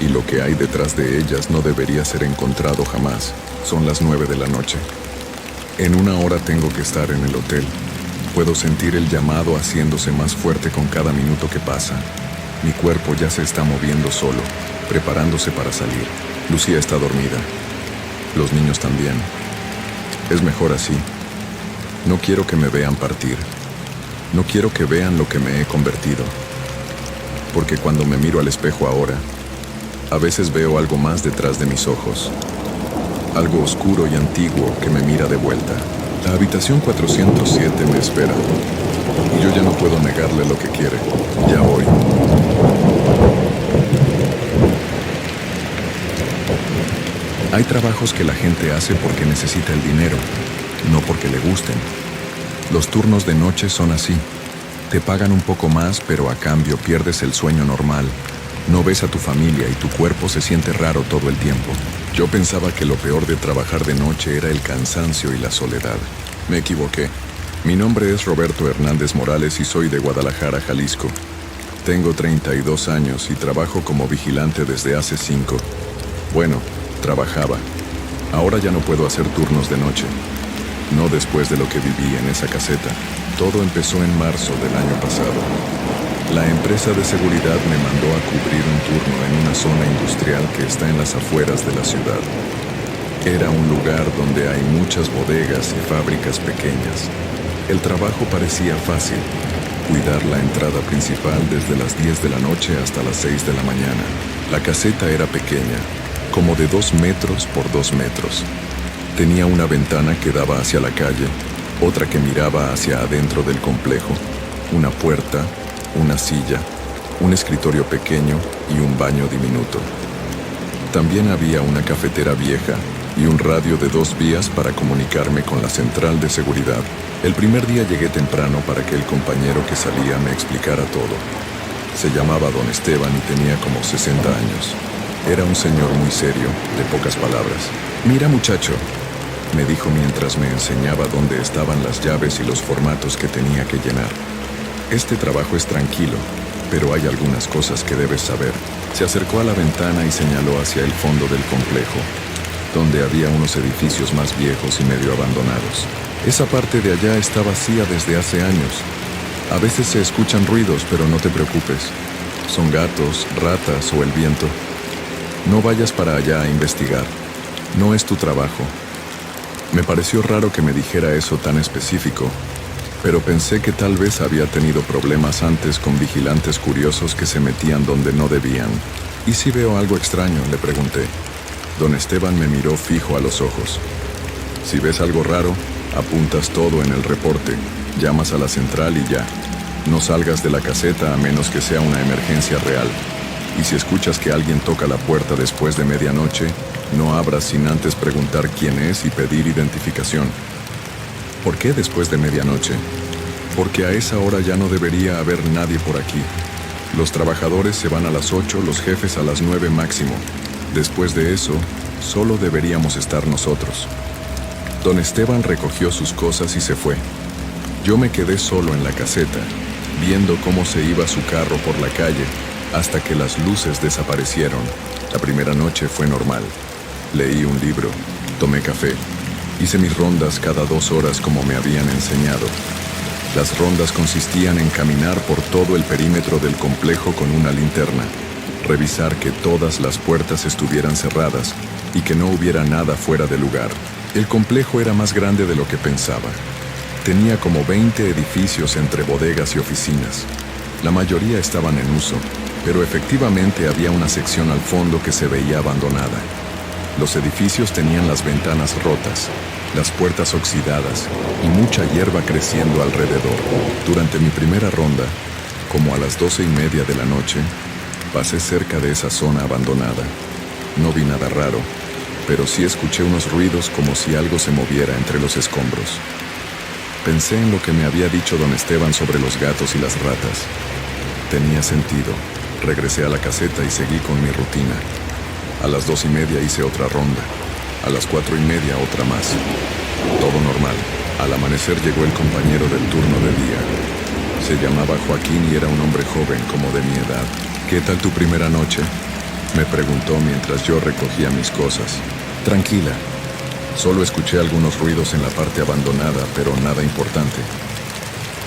y lo que hay detrás de ellas no debería ser encontrado jamás. Son las 9 de la noche. En una hora tengo que estar en el hotel. Puedo sentir el llamado haciéndose más fuerte con cada minuto que pasa. Mi cuerpo ya se está moviendo solo, preparándose para salir. Lucía está dormida. Los niños también. Es mejor así. No quiero que me vean partir. No quiero que vean lo que me he convertido. Porque cuando me miro al espejo ahora, a veces veo algo más detrás de mis ojos. Algo oscuro y antiguo que me mira de vuelta. La habitación 407 me espera. Y yo ya no puedo negarle lo que quiere. Ya voy. Hay trabajos que la gente hace porque necesita el dinero, no porque le gusten. Los turnos de noche son así. Te pagan un poco más, pero a cambio pierdes el sueño normal. No ves a tu familia y tu cuerpo se siente raro todo el tiempo. Yo pensaba que lo peor de trabajar de noche era el cansancio y la soledad. Me equivoqué. Mi nombre es Roberto Hernández Morales y soy de Guadalajara, Jalisco. Tengo 32 años y trabajo como vigilante desde hace 5. Bueno, trabajaba. Ahora ya no puedo hacer turnos de noche. No después de lo que viví en esa caseta. Todo empezó en marzo del año pasado. La empresa de seguridad me mandó a cubrir un turno en una zona industrial que está en las afueras de la ciudad. Era un lugar donde hay muchas bodegas y fábricas pequeñas. El trabajo parecía fácil. Cuidar la entrada principal desde las 10 de la noche hasta las 6 de la mañana. La caseta era pequeña, como de 2 metros por 2 metros. Tenía una ventana que daba hacia la calle, otra que miraba hacia adentro del complejo, una puerta, una silla, un escritorio pequeño y un baño diminuto. También había una cafetera vieja y un radio de 2 vías para comunicarme con la central de seguridad. El primer día llegué temprano para que el compañero que salía me explicara todo. Se llamaba Don Esteban y tenía como 60 años. Era un señor muy serio, de pocas palabras. «Mira, muchacho», me dijo mientras me enseñaba dónde estaban las llaves y los formatos que tenía que llenar. «Este trabajo es tranquilo, pero hay algunas cosas que debes saber». Se acercó a la ventana y señaló hacia el fondo del complejo, donde había unos edificios más viejos y medio abandonados. Esa parte de allá está vacía desde hace años. A veces se escuchan ruidos, pero no te preocupes. Son gatos, ratas o el viento. No vayas para allá a investigar. No es tu trabajo. Me pareció raro que me dijera eso tan específico, pero pensé que tal vez había tenido problemas antes con vigilantes curiosos que se metían donde no debían. ¿Y si veo algo extraño?, le pregunté. Don Esteban me miró fijo a los ojos. Si ves algo raro, apuntas todo en el reporte, llamas a la central y ya. No salgas de la caseta a menos que sea una emergencia real. Y si escuchas que alguien toca la puerta después de medianoche, no abras sin antes preguntar quién es y pedir identificación. ¿Por qué después de medianoche? Porque a esa hora ya no debería haber nadie por aquí. Los trabajadores se van a las 8, los jefes a las 9 máximo. Después de eso, solo deberíamos estar nosotros. Don Esteban recogió sus cosas y se fue. Yo me quedé solo en la caseta, viendo cómo se iba su carro por la calle, hasta que las luces desaparecieron. La primera noche fue normal. Leí un libro, tomé café. Hice mis rondas cada 2 horas como me habían enseñado. Las rondas consistían en caminar por todo el perímetro del complejo con una linterna, revisar que todas las puertas estuvieran cerradas y que no hubiera nada fuera de lugar. El complejo era más grande de lo que pensaba. Tenía como 20 edificios entre bodegas y oficinas. La mayoría estaban en uso, pero efectivamente había una sección al fondo que se veía abandonada. Los edificios tenían las ventanas rotas, las puertas oxidadas y mucha hierba creciendo alrededor. Durante mi primera ronda, como a las 12:30 de la noche, pasé cerca de esa zona abandonada. No vi nada raro, pero sí escuché unos ruidos como si algo se moviera entre los escombros. Pensé en lo que me había dicho don Esteban sobre los gatos y las ratas. Tenía sentido. Regresé a la caseta y seguí con mi rutina. A las 2:30 hice otra ronda. A las 4:30 otra más. Todo normal. Al amanecer llegó el compañero del turno de día. Se llamaba Joaquín y era un hombre joven como de mi edad. ¿Qué tal tu primera noche?, me preguntó mientras yo recogía mis cosas. Tranquila. Solo escuché algunos ruidos en la parte abandonada, pero nada importante.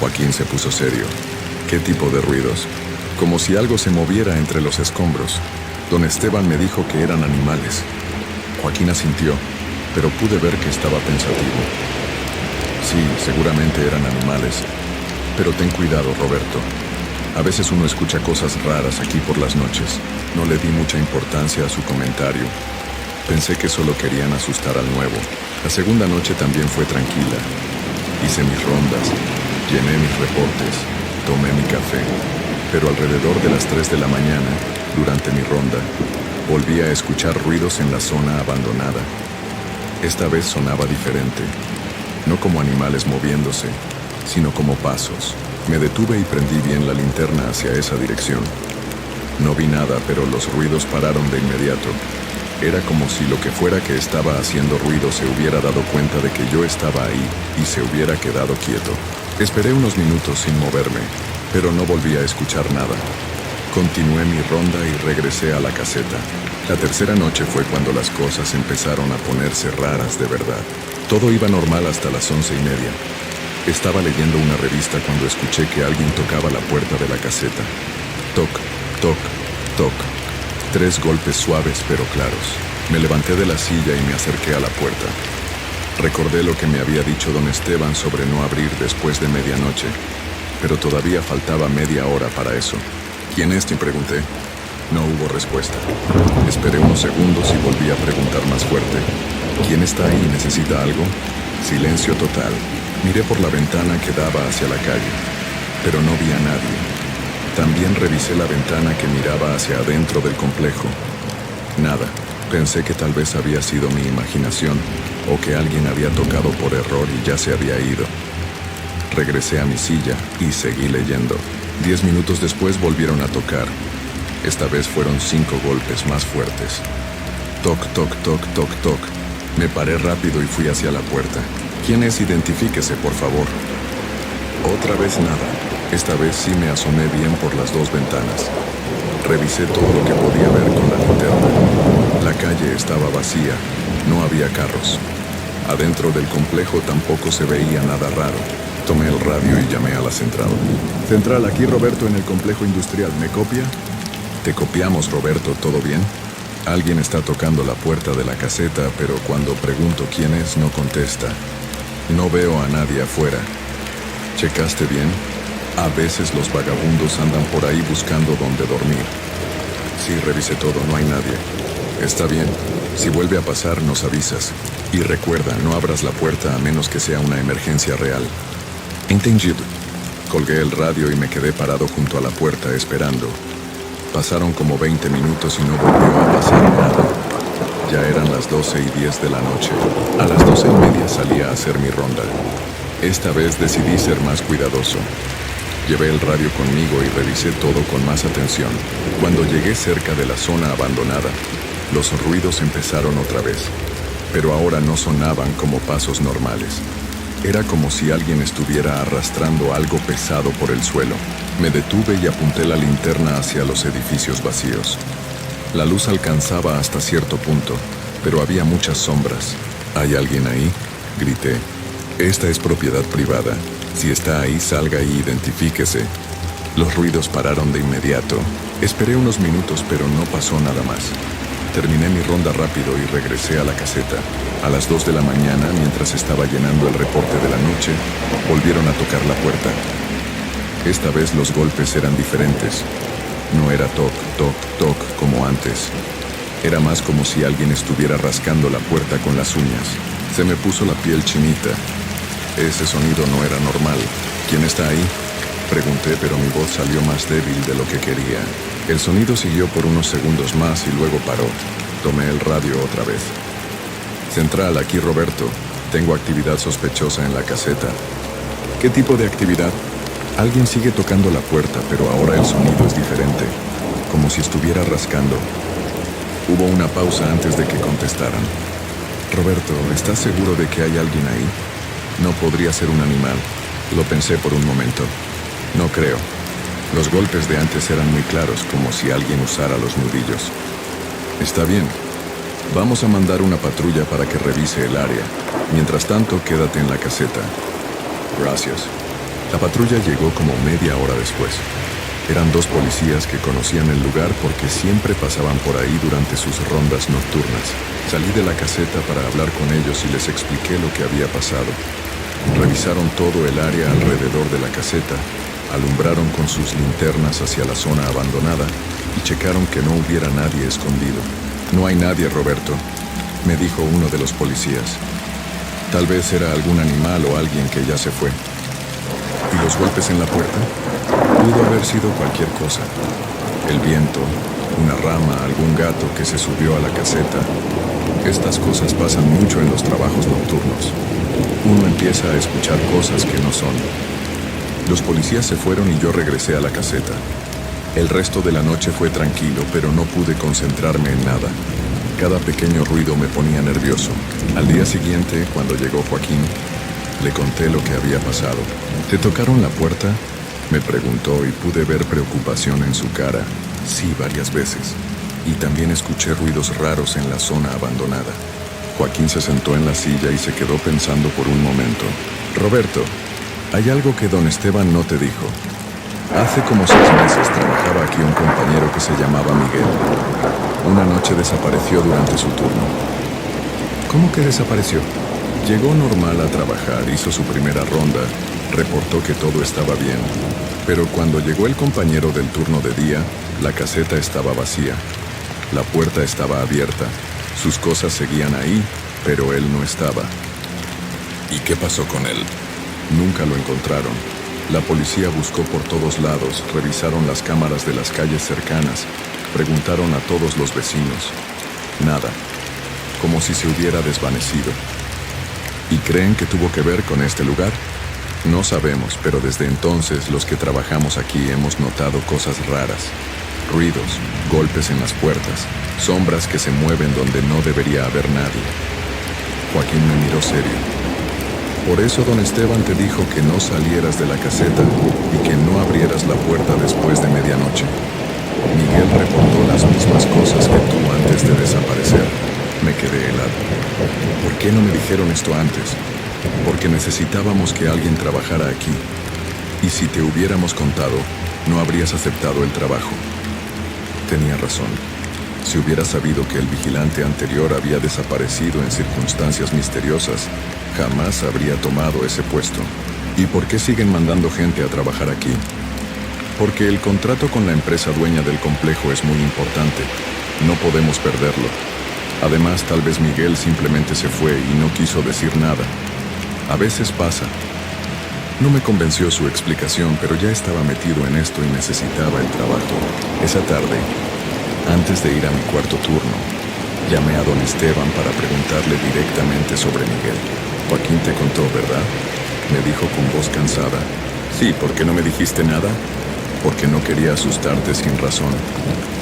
Joaquín se puso serio. ¿Qué tipo de ruidos? Como si algo se moviera entre los escombros. Don Esteban me dijo que eran animales. Joaquín asintió, pero pude ver que estaba pensativo. Sí, seguramente eran animales. Pero ten cuidado, Roberto. A veces uno escucha cosas raras aquí por las noches. No le di mucha importancia a su comentario. Pensé que solo querían asustar al nuevo. La segunda noche también fue tranquila. Hice mis rondas, llené mis reportes, tomé mi café. Pero alrededor de las 3 de la mañana, durante mi ronda, volví a escuchar ruidos en la zona abandonada. Esta vez sonaba diferente. No como animales moviéndose, sino como pasos. Me detuve y prendí bien la linterna hacia esa dirección. No vi nada, pero los ruidos pararon de inmediato. Era como si lo que fuera que estaba haciendo ruido se hubiera dado cuenta de que yo estaba ahí y se hubiera quedado quieto. Esperé unos minutos sin moverme, pero no volví a escuchar nada. Continué mi ronda y regresé a la caseta. La tercera noche fue cuando las cosas empezaron a ponerse raras de verdad. Todo iba normal hasta las 11:30. Estaba leyendo una revista cuando escuché que alguien tocaba la puerta de la caseta. Toc, toc, toc. 3 golpes suaves pero claros. Me levanté de la silla y me acerqué a la puerta. Recordé lo que me había dicho don Esteban sobre no abrir después de medianoche, pero todavía faltaba media hora para eso. ¿Quién es?, te pregunté. No hubo respuesta. Esperé unos segundos y volví a preguntar más fuerte. ¿Quién está ahí? ¿Necesita algo? Silencio total. Miré por la ventana que daba hacia la calle, pero no vi a nadie. También revisé la ventana que miraba hacia adentro del complejo. Nada. Pensé que tal vez había sido mi imaginación, o que alguien había tocado por error y ya se había ido. Regresé a mi silla y seguí leyendo. 10 minutos después volvieron a tocar. Esta vez fueron 5 golpes más fuertes. Toc, toc, toc, toc, toc. Me paré rápido y fui hacia la puerta. ¿Quién es? Identifíquese, por favor. Otra vez nada. Esta vez sí me asomé bien por las 2 ventanas. Revisé todo lo que podía ver con la linterna. La calle estaba vacía. No había carros. Adentro del complejo tampoco se veía nada raro. Tomé el radio y llamé a la central. Central, aquí Roberto en el complejo industrial. ¿Me copia? Te copiamos, Roberto. ¿Todo bien? Alguien está tocando la puerta de la caseta, pero cuando pregunto quién es, no contesta. No veo a nadie afuera. ¿Checaste bien? A veces los vagabundos andan por ahí buscando dónde dormir. Sí, revisé todo, no hay nadie. Está bien. Si vuelve a pasar, nos avisas. Y recuerda, no abras la puerta a menos que sea una emergencia real. Entendido. Colgué el radio y me quedé parado junto a la puerta esperando. Pasaron como 20 minutos y no volvió a pasar nada. Ya eran las 12:10 de la noche. A las 12:30 salí a hacer mi ronda. Esta vez decidí ser más cuidadoso. Llevé el radio conmigo y revisé todo con más atención. Cuando llegué cerca de la zona abandonada, los ruidos empezaron otra vez, pero ahora no sonaban como pasos normales. Era como si alguien estuviera arrastrando algo pesado por el suelo. Me detuve y apunté la linterna hacia los edificios vacíos. La luz alcanzaba hasta cierto punto, pero había muchas sombras. ¿Hay alguien ahí?, grité. Esta es propiedad privada. Si está ahí, salga y identifíquese. Los ruidos pararon de inmediato. Esperé unos minutos, pero no pasó nada más. Terminé mi ronda rápido y regresé a la caseta. A las 2 de la mañana, mientras estaba llenando el reporte de la noche, volvieron a tocar la puerta. Esta vez los golpes eran diferentes. No era toc, toc, toc como antes. Era más como si alguien estuviera rascando la puerta con las uñas. Se me puso la piel chinita. Ese sonido no era normal. ¿Quién está ahí?, pregunté, pero mi voz salió más débil de lo que quería. El sonido siguió por unos segundos más y luego paró. Tomé el radio otra vez. Central, aquí Roberto. Tengo actividad sospechosa en la caseta. ¿Qué tipo de actividad? Alguien sigue tocando la puerta, pero ahora el sonido es diferente, como si estuviera rascando. Hubo una pausa antes de que contestaran. Roberto, ¿estás seguro de que hay alguien ahí? No podría ser un animal. Lo pensé por un momento. No creo. Los golpes de antes eran muy claros, como si alguien usara los nudillos. Está bien. Vamos a mandar una patrulla para que revise el área. Mientras tanto, quédate en la caseta. Gracias. La patrulla llegó como media hora después. Eran 2 policías que conocían el lugar porque siempre pasaban por ahí durante sus rondas nocturnas. Salí de la caseta para hablar con ellos y les expliqué lo que había pasado. Revisaron todo el área alrededor de la caseta, alumbraron con sus linternas hacia la zona abandonada y checaron que no hubiera nadie escondido. No hay nadie, Roberto, me dijo uno de los policías. Tal vez era algún animal o alguien que ya se fue. ¿Y los golpes en la puerta? Pudo haber sido cualquier cosa. El viento, una rama, algún gato que se subió a la caseta. Estas cosas pasan mucho en los trabajos nocturnos. Uno empieza a escuchar cosas que no son. Los policías se fueron y yo regresé a la caseta. El resto de la noche fue tranquilo, pero no pude concentrarme en nada. Cada pequeño ruido me ponía nervioso. Al día siguiente, cuando llegó Joaquín, le conté lo que había pasado. ¿Te tocaron la puerta?, me preguntó, y pude ver preocupación en su cara. Sí, varias veces. Y también escuché ruidos raros en la zona abandonada. Joaquín se sentó en la silla y se quedó pensando por un momento. Roberto, hay algo que don Esteban no te dijo. Hace como 6 meses trabajaba aquí un compañero que se llamaba Miguel. Una noche desapareció durante su turno. ¿Cómo que desapareció? Llegó normal a trabajar, hizo su primera ronda, reportó que todo estaba bien. Pero cuando llegó el compañero del turno de día, la caseta estaba vacía. La puerta estaba abierta. Sus cosas seguían ahí, pero él no estaba. ¿Y qué pasó con él? Nunca lo encontraron. La policía buscó por todos lados, revisaron las cámaras de las calles cercanas, preguntaron a todos los vecinos. Nada. Como si se hubiera desvanecido. ¿Y creen que tuvo que ver con este lugar? No sabemos, pero desde entonces los que trabajamos aquí hemos notado cosas raras. Ruidos, golpes en las puertas, sombras que se mueven donde no debería haber nadie. Joaquín me miró serio. Por eso don Esteban te dijo que no salieras de la caseta y que no abrieras la puerta después de medianoche. Miguel reportó las mismas cosas que tú antes de desaparecer. Me quedé helado. ¿Por qué no me dijeron esto antes? Porque necesitábamos que alguien trabajara aquí. Y si te hubiéramos contado, no habrías aceptado el trabajo. Tenía razón. Si hubiera sabido que el vigilante anterior había desaparecido en circunstancias misteriosas, jamás habría tomado ese puesto. ¿Y por qué siguen mandando gente a trabajar aquí? Porque el contrato con la empresa dueña del complejo es muy importante. No podemos perderlo. Además, tal vez Miguel simplemente se fue y no quiso decir nada. A veces pasa. No me convenció su explicación, pero ya estaba metido en esto y necesitaba el trabajo. Esa tarde, antes de ir a mi cuarto turno, llamé a don Esteban para preguntarle directamente sobre Miguel. Joaquín te contó, ¿verdad? Me dijo con voz cansada. Sí, ¿por qué no me dijiste nada? Porque no quería asustarte sin razón.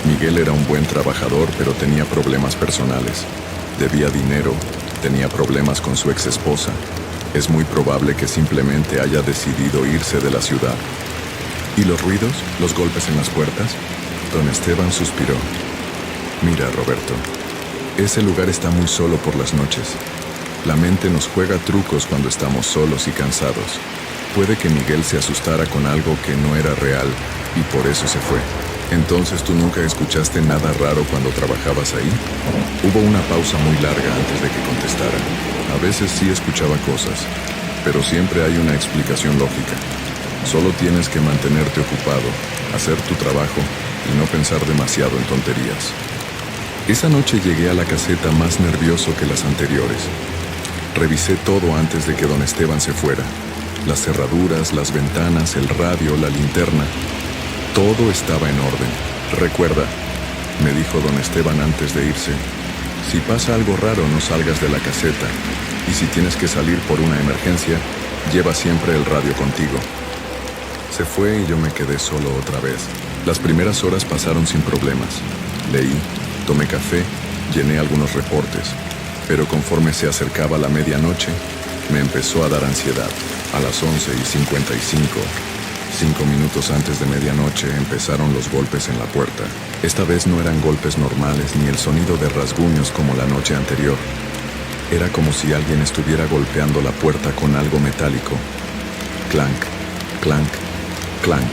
Miguel era un buen trabajador, pero tenía problemas personales. Debía dinero, tenía problemas con su exesposa. Es muy probable que simplemente haya decidido irse de la ciudad. ¿Y los ruidos? ¿Los golpes en las puertas? Don Esteban suspiró. Mira, Roberto, ese lugar está muy solo por las noches. La mente nos juega trucos cuando estamos solos y cansados. Puede que Miguel se asustara con algo que no era real y por eso se fue. Entonces, ¿tú nunca escuchaste nada raro cuando trabajabas ahí? Hubo una pausa muy larga antes de que contestara. A veces sí escuchaba cosas, pero siempre hay una explicación lógica. Solo tienes que mantenerte ocupado, hacer tu trabajo y no pensar demasiado en tonterías. Esa noche llegué a la caseta más nervioso que las anteriores. Revisé todo antes de que don Esteban se fuera. Las cerraduras, las ventanas, el radio, la linterna. Todo estaba en orden. Recuerda, me dijo don Esteban antes de irse, si pasa algo raro no salgas de la caseta, y si tienes que salir por una emergencia, lleva siempre el radio contigo. Se fue y yo me quedé solo otra vez. Las primeras horas pasaron sin problemas. Leí, tomé café, llené algunos reportes, pero conforme se acercaba la medianoche, me empezó a dar ansiedad. A las 11:55, 5 minutos antes de medianoche, empezaron los golpes en la puerta. Esta vez no eran golpes normales ni el sonido de rasguños como la noche anterior. Era como si alguien estuviera golpeando la puerta con algo metálico. Clank, clank, clank.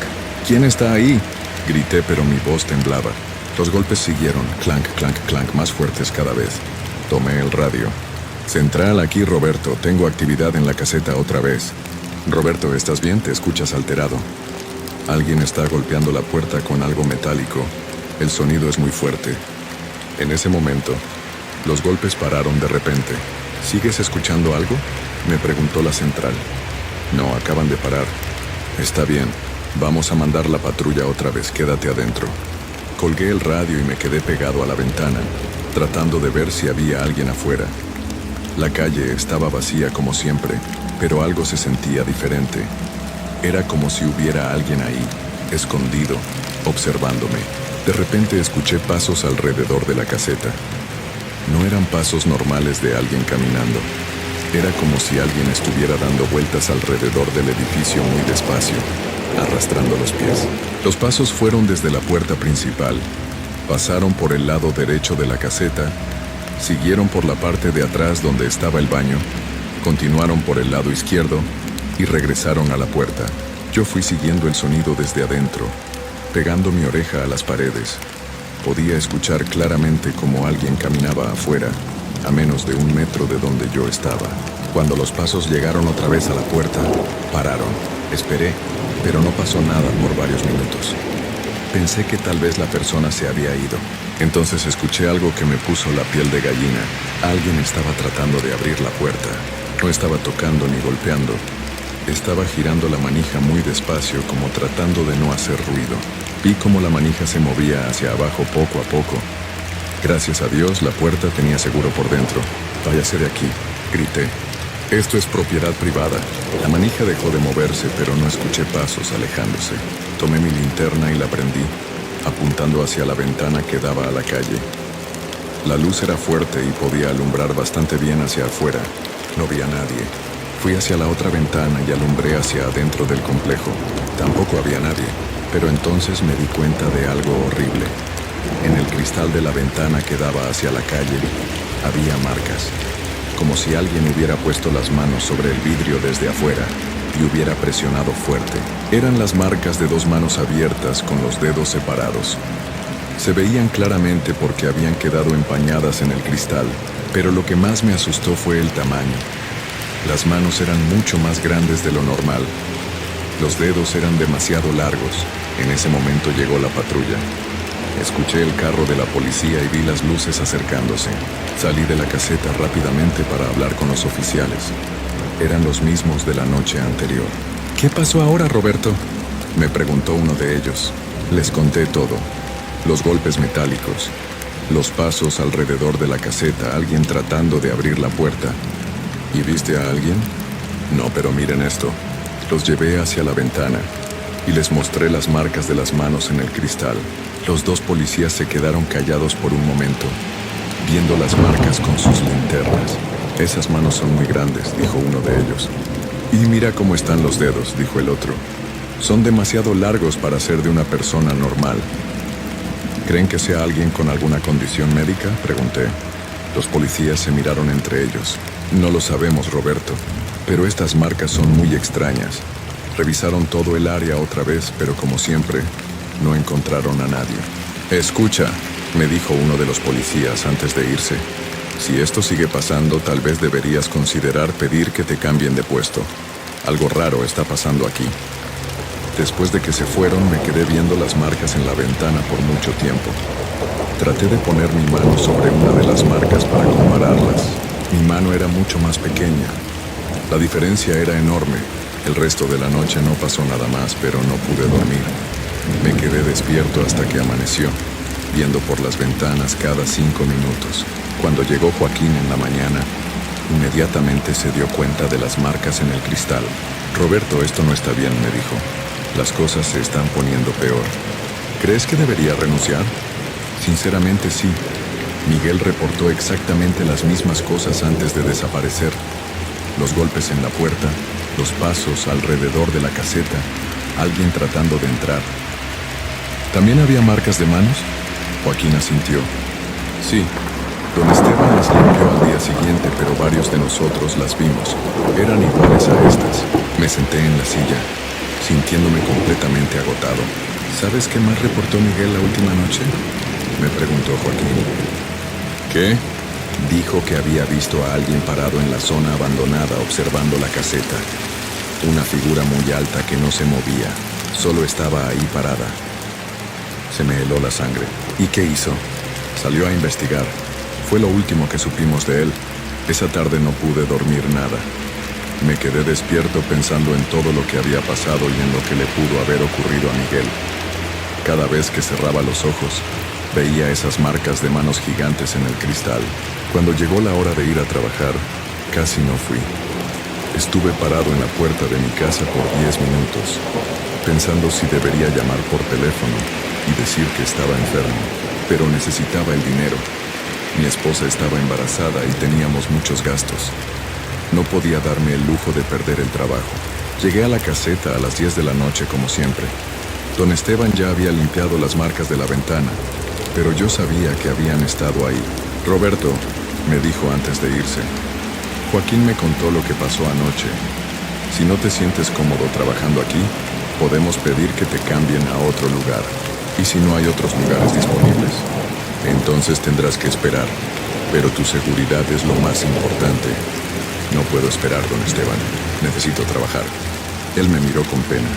¿Quién está ahí?, grité, pero mi voz temblaba. Los golpes siguieron, clank, clank, clank, más fuertes cada vez. Tomé el radio. Central, aquí Roberto, tengo actividad en la caseta otra vez. Roberto, ¿estás bien? Te escuchas alterado. Alguien está golpeando la puerta con algo metálico. El sonido es muy fuerte. En ese momento, los golpes pararon de repente. ¿Sigues escuchando algo?, me preguntó la central. No, acaban de parar. Está bien, vamos a mandar la patrulla otra vez, quédate adentro. Colgué el radio y me quedé pegado a la ventana, tratando de ver si había alguien afuera. La calle estaba vacía como siempre, pero algo se sentía diferente. Era como si hubiera alguien ahí, escondido, observándome. De repente escuché pasos alrededor de la caseta. No eran pasos normales de alguien caminando. Era como si alguien estuviera dando vueltas alrededor del edificio muy despacio, arrastrando los pies. Los pasos fueron desde la puerta principal, pasaron por el lado derecho de la caseta, siguieron por la parte de atrás donde estaba el baño, continuaron por el lado izquierdo y regresaron a la puerta. Yo fui siguiendo el sonido desde adentro, pegando mi oreja a las paredes. Podía escuchar claramente cómo alguien caminaba afuera, a menos de 1 metro de donde yo estaba. Cuando los pasos llegaron otra vez a la puerta, pararon. Esperé, pero no pasó nada por varios minutos. Pensé que tal vez la persona se había ido. Entonces escuché algo que me puso la piel de gallina. Alguien estaba tratando de abrir la puerta. No estaba tocando ni golpeando. Estaba girando la manija muy despacio, como tratando de no hacer ruido. Vi cómo la manija se movía hacia abajo poco a poco. Gracias a Dios, la puerta tenía seguro por dentro. «Váyase de aquí», grité. «Esto es propiedad privada». La manija dejó de moverse, pero no escuché pasos alejándose. Tomé mi linterna y la prendí, apuntando hacia la ventana que daba a la calle. La luz era fuerte y podía alumbrar bastante bien hacia afuera. No vi a nadie. Fui hacia la otra ventana y alumbré hacia adentro del complejo. Tampoco había nadie, pero entonces me di cuenta de algo horrible. En el cristal de la ventana que daba hacia la calle, había marcas, como si alguien hubiera puesto las manos sobre el vidrio desde afuera y hubiera presionado fuerte. Eran las marcas de 2 manos abiertas con los dedos separados. Se veían claramente porque habían quedado empañadas en el cristal, pero lo que más me asustó fue el tamaño. Las manos eran mucho más grandes de lo normal. Los dedos eran demasiado largos. En ese momento llegó la patrulla. Escuché el carro de la policía y vi las luces acercándose. Salí de la caseta rápidamente para hablar con los oficiales. Eran los mismos de la noche anterior. «¿Qué pasó ahora, Roberto?», me preguntó uno de ellos. Les conté todo. Los golpes metálicos, los pasos alrededor de la caseta, alguien tratando de abrir la puerta. «¿Y viste a alguien?». «No, pero miren esto». Los llevé hacia la ventana y les mostré las marcas de las manos en el cristal. Los 2 policías se quedaron callados por un momento, viendo las marcas con sus linternas. «Esas manos son muy grandes», dijo uno de ellos. «Y mira cómo están los dedos», dijo el otro. «Son demasiado largos para ser de una persona normal». «¿Creen que sea alguien con alguna condición médica?», pregunté. Los policías se miraron entre ellos. «No lo sabemos, Roberto, pero estas marcas son muy extrañas». Revisaron todo el área otra vez, pero como siempre, no encontraron a nadie. «Escucha», me dijo uno de los policías antes de irse. «Si esto sigue pasando, tal vez deberías considerar pedir que te cambien de puesto. Algo raro está pasando aquí». Después de que se fueron, me quedé viendo las marcas en la ventana por mucho tiempo. Traté de poner mi mano sobre una de las marcas para compararlas. Mi mano era mucho más pequeña. La diferencia era enorme. El resto de la noche no pasó nada más, pero no pude dormir. Me quedé despierto hasta que amaneció, viendo por las ventanas cada 5 minutos. Cuando llegó Joaquín en la mañana, inmediatamente se dio cuenta de las marcas en el cristal. Roberto, esto no está bien, me dijo. Las cosas se están poniendo peor. ¿Crees que debería renunciar? Sinceramente sí. Miguel reportó exactamente las mismas cosas antes de desaparecer. Los golpes en la puerta, los pasos alrededor de la caseta, alguien tratando de entrar. ¿También había marcas de manos? Joaquín asintió. Sí. Don Esteban las limpió al día siguiente, pero varios de nosotros las vimos. Eran iguales a estas. Me senté en la silla, sintiéndome completamente agotado. ¿Sabes qué más reportó Miguel la última noche?, me preguntó Joaquín. ¿Qué? Dijo que había visto a alguien parado en la zona abandonada observando la caseta. Una figura muy alta que no se movía, solo estaba ahí parada. Se me heló la sangre. ¿Y qué hizo? Salió a investigar. Fue lo último que supimos de él. Esa tarde no pude dormir nada. Me quedé despierto pensando en todo lo que había pasado y en lo que le pudo haber ocurrido a Miguel. Cada vez que cerraba los ojos, veía esas marcas de manos gigantes en el cristal. Cuando llegó la hora de ir a trabajar, casi no fui. Estuve parado en la puerta de mi casa por 10 minutos, pensando si debería llamar por teléfono y decir que estaba enfermo, pero necesitaba el dinero. Mi esposa estaba embarazada y teníamos muchos gastos. No podía darme el lujo de perder el trabajo. Llegué a la caseta a las 10 de la noche como siempre. Don Esteban ya había limpiado las marcas de la ventana, pero yo sabía que habían estado ahí. Roberto, me dijo antes de irse, Joaquín me contó lo que pasó anoche. Si no te sientes cómodo trabajando aquí, podemos pedir que te cambien a otro lugar. ¿Y si no hay otros lugares disponibles? Entonces tendrás que esperar, pero tu seguridad es lo más importante. No puedo esperar, don Esteban. Necesito trabajar. Él me miró con pena.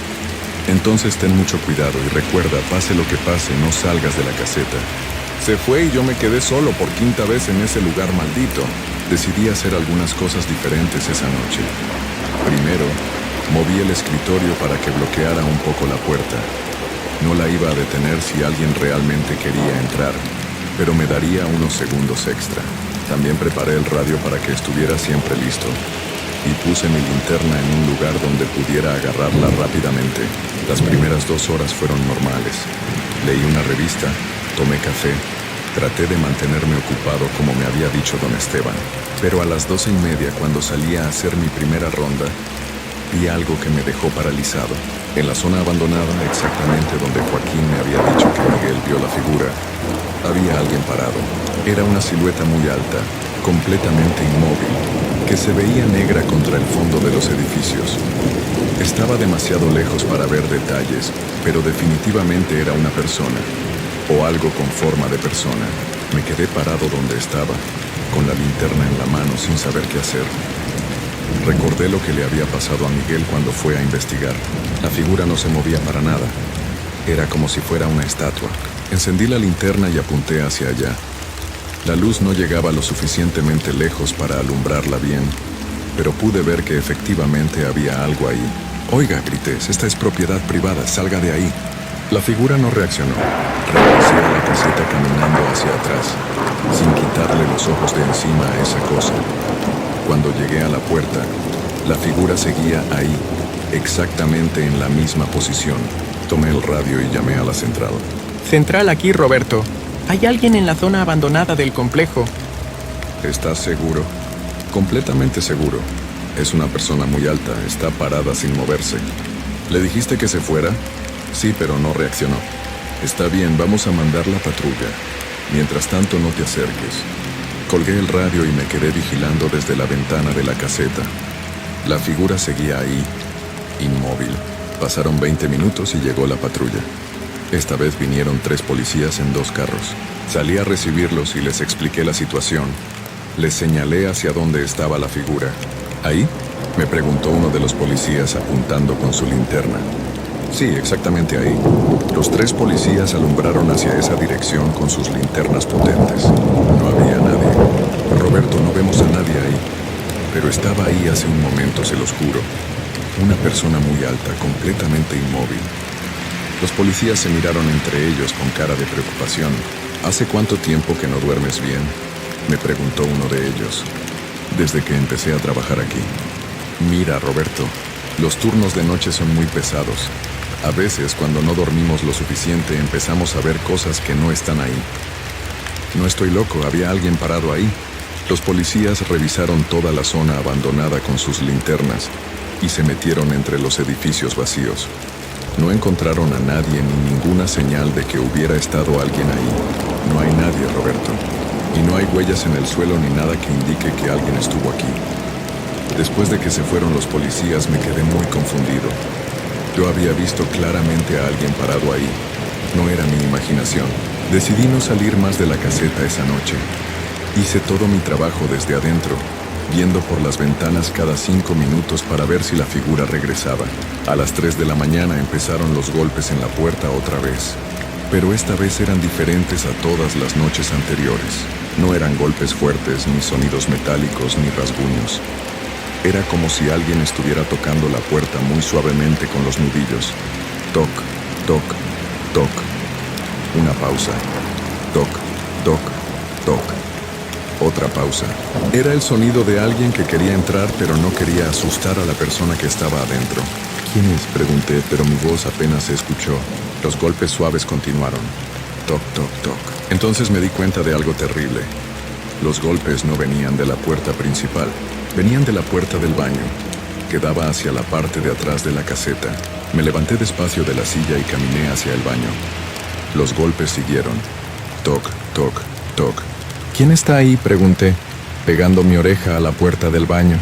Entonces ten mucho cuidado y recuerda, pase lo que pase, no salgas de la caseta. Se fue y yo me quedé solo por 5ª vez en ese lugar maldito. Decidí hacer algunas cosas diferentes esa noche. Primero, moví el escritorio para que bloqueara un poco la puerta. No la iba a detener si alguien realmente quería entrar, pero me daría unos segundos extra. También preparé el radio para que estuviera siempre listo y puse mi linterna en un lugar donde pudiera agarrarla rápidamente. Las primeras 2 horas fueron normales. Leí una revista, tomé café, traté de mantenerme ocupado como me había dicho don Esteban. Pero a las 12:30, cuando salí a hacer mi primera ronda, vi algo que me dejó paralizado. En la zona abandonada, exactamente donde Joaquín me había dicho que Miguel vio la figura, había alguien parado. Era una silueta muy alta, completamente inmóvil, que se veía negra contra el fondo de los edificios. Estaba demasiado lejos para ver detalles, pero definitivamente era una persona, o algo con forma de persona. Me quedé parado donde estaba, con la linterna en la mano sin saber qué hacer. Recordé lo que le había pasado a Miguel cuando fue a investigar. La figura no se movía para nada. Era como si fuera una estatua. Encendí la linterna y apunté hacia allá. La luz no llegaba lo suficientemente lejos para alumbrarla bien, pero pude ver que efectivamente había algo ahí. Oiga, grité, esta es propiedad privada, salga de ahí. La figura no reaccionó. Regresé a la caseta caminando hacia atrás, sin quitarle los ojos de encima a esa cosa. Cuando llegué a la puerta, la figura seguía ahí, exactamente en la misma posición. Tomé el radio y llamé a la central. Central aquí, Roberto. Hay alguien en la zona abandonada del complejo. ¿Estás seguro? Completamente seguro. Es una persona muy alta, está parada sin moverse. ¿Le dijiste que se fuera? Sí, pero no reaccionó. Está bien, vamos a mandar la patrulla. Mientras tanto, no te acerques. Colgué el radio y me quedé vigilando desde la ventana de la caseta. La figura seguía ahí, inmóvil. Pasaron 20 minutos y llegó la patrulla. Esta vez vinieron 3 policías en 2 carros. Salí a recibirlos y les expliqué la situación. Les señalé hacia dónde estaba la figura. ¿Ahí?, me preguntó uno de los policías apuntando con su linterna. Sí, exactamente ahí. Los 3 policías alumbraron hacia esa dirección con sus linternas potentes. No había nadie. Roberto, no vemos a nadie ahí. Pero estaba ahí hace un momento, se los juro. Una persona muy alta, completamente inmóvil. Los policías se miraron entre ellos con cara de preocupación. ¿Hace cuánto tiempo que no duermes bien?, me preguntó uno de ellos. Desde que empecé a trabajar aquí. Mira, Roberto, los turnos de noche son muy pesados. A veces, cuando no dormimos lo suficiente, empezamos a ver cosas que no están ahí. No estoy loco, había alguien parado ahí. Los policías revisaron toda la zona abandonada con sus linternas y se metieron entre los edificios vacíos. No encontraron a nadie ni ninguna señal de que hubiera estado alguien ahí. No hay nadie, Roberto. Y no hay huellas en el suelo ni nada que indique que alguien estuvo aquí. Después de que se fueron los policías me quedé muy confundido. Yo había visto claramente a alguien parado ahí. No era mi imaginación. Decidí no salir más de la caseta esa noche. Hice todo mi trabajo desde adentro, viendo por las ventanas cada 5 minutos para ver si la figura regresaba. A las 3 de la mañana empezaron los golpes en la puerta otra vez. Pero esta vez eran diferentes a todas las noches anteriores. No eran golpes fuertes, ni sonidos metálicos, ni rasguños. Era como si alguien estuviera tocando la puerta muy suavemente con los nudillos. Toc, toc, toc. Una pausa. Toc, toc, toc. Otra pausa. Era el sonido de alguien que quería entrar, pero no quería asustar a la persona que estaba adentro. ¿Quién es?, pregunté, pero mi voz apenas se escuchó. Los golpes suaves continuaron. Toc, toc, toc. Entonces me di cuenta de algo terrible. Los golpes no venían de la puerta principal. Venían de la puerta del baño, que daba hacia la parte de atrás de la caseta. Me levanté despacio de la silla y caminé hacia el baño. Los golpes siguieron. Toc, toc, toc. ¿Quién está ahí?, pregunté, pegando mi oreja a la puerta del baño.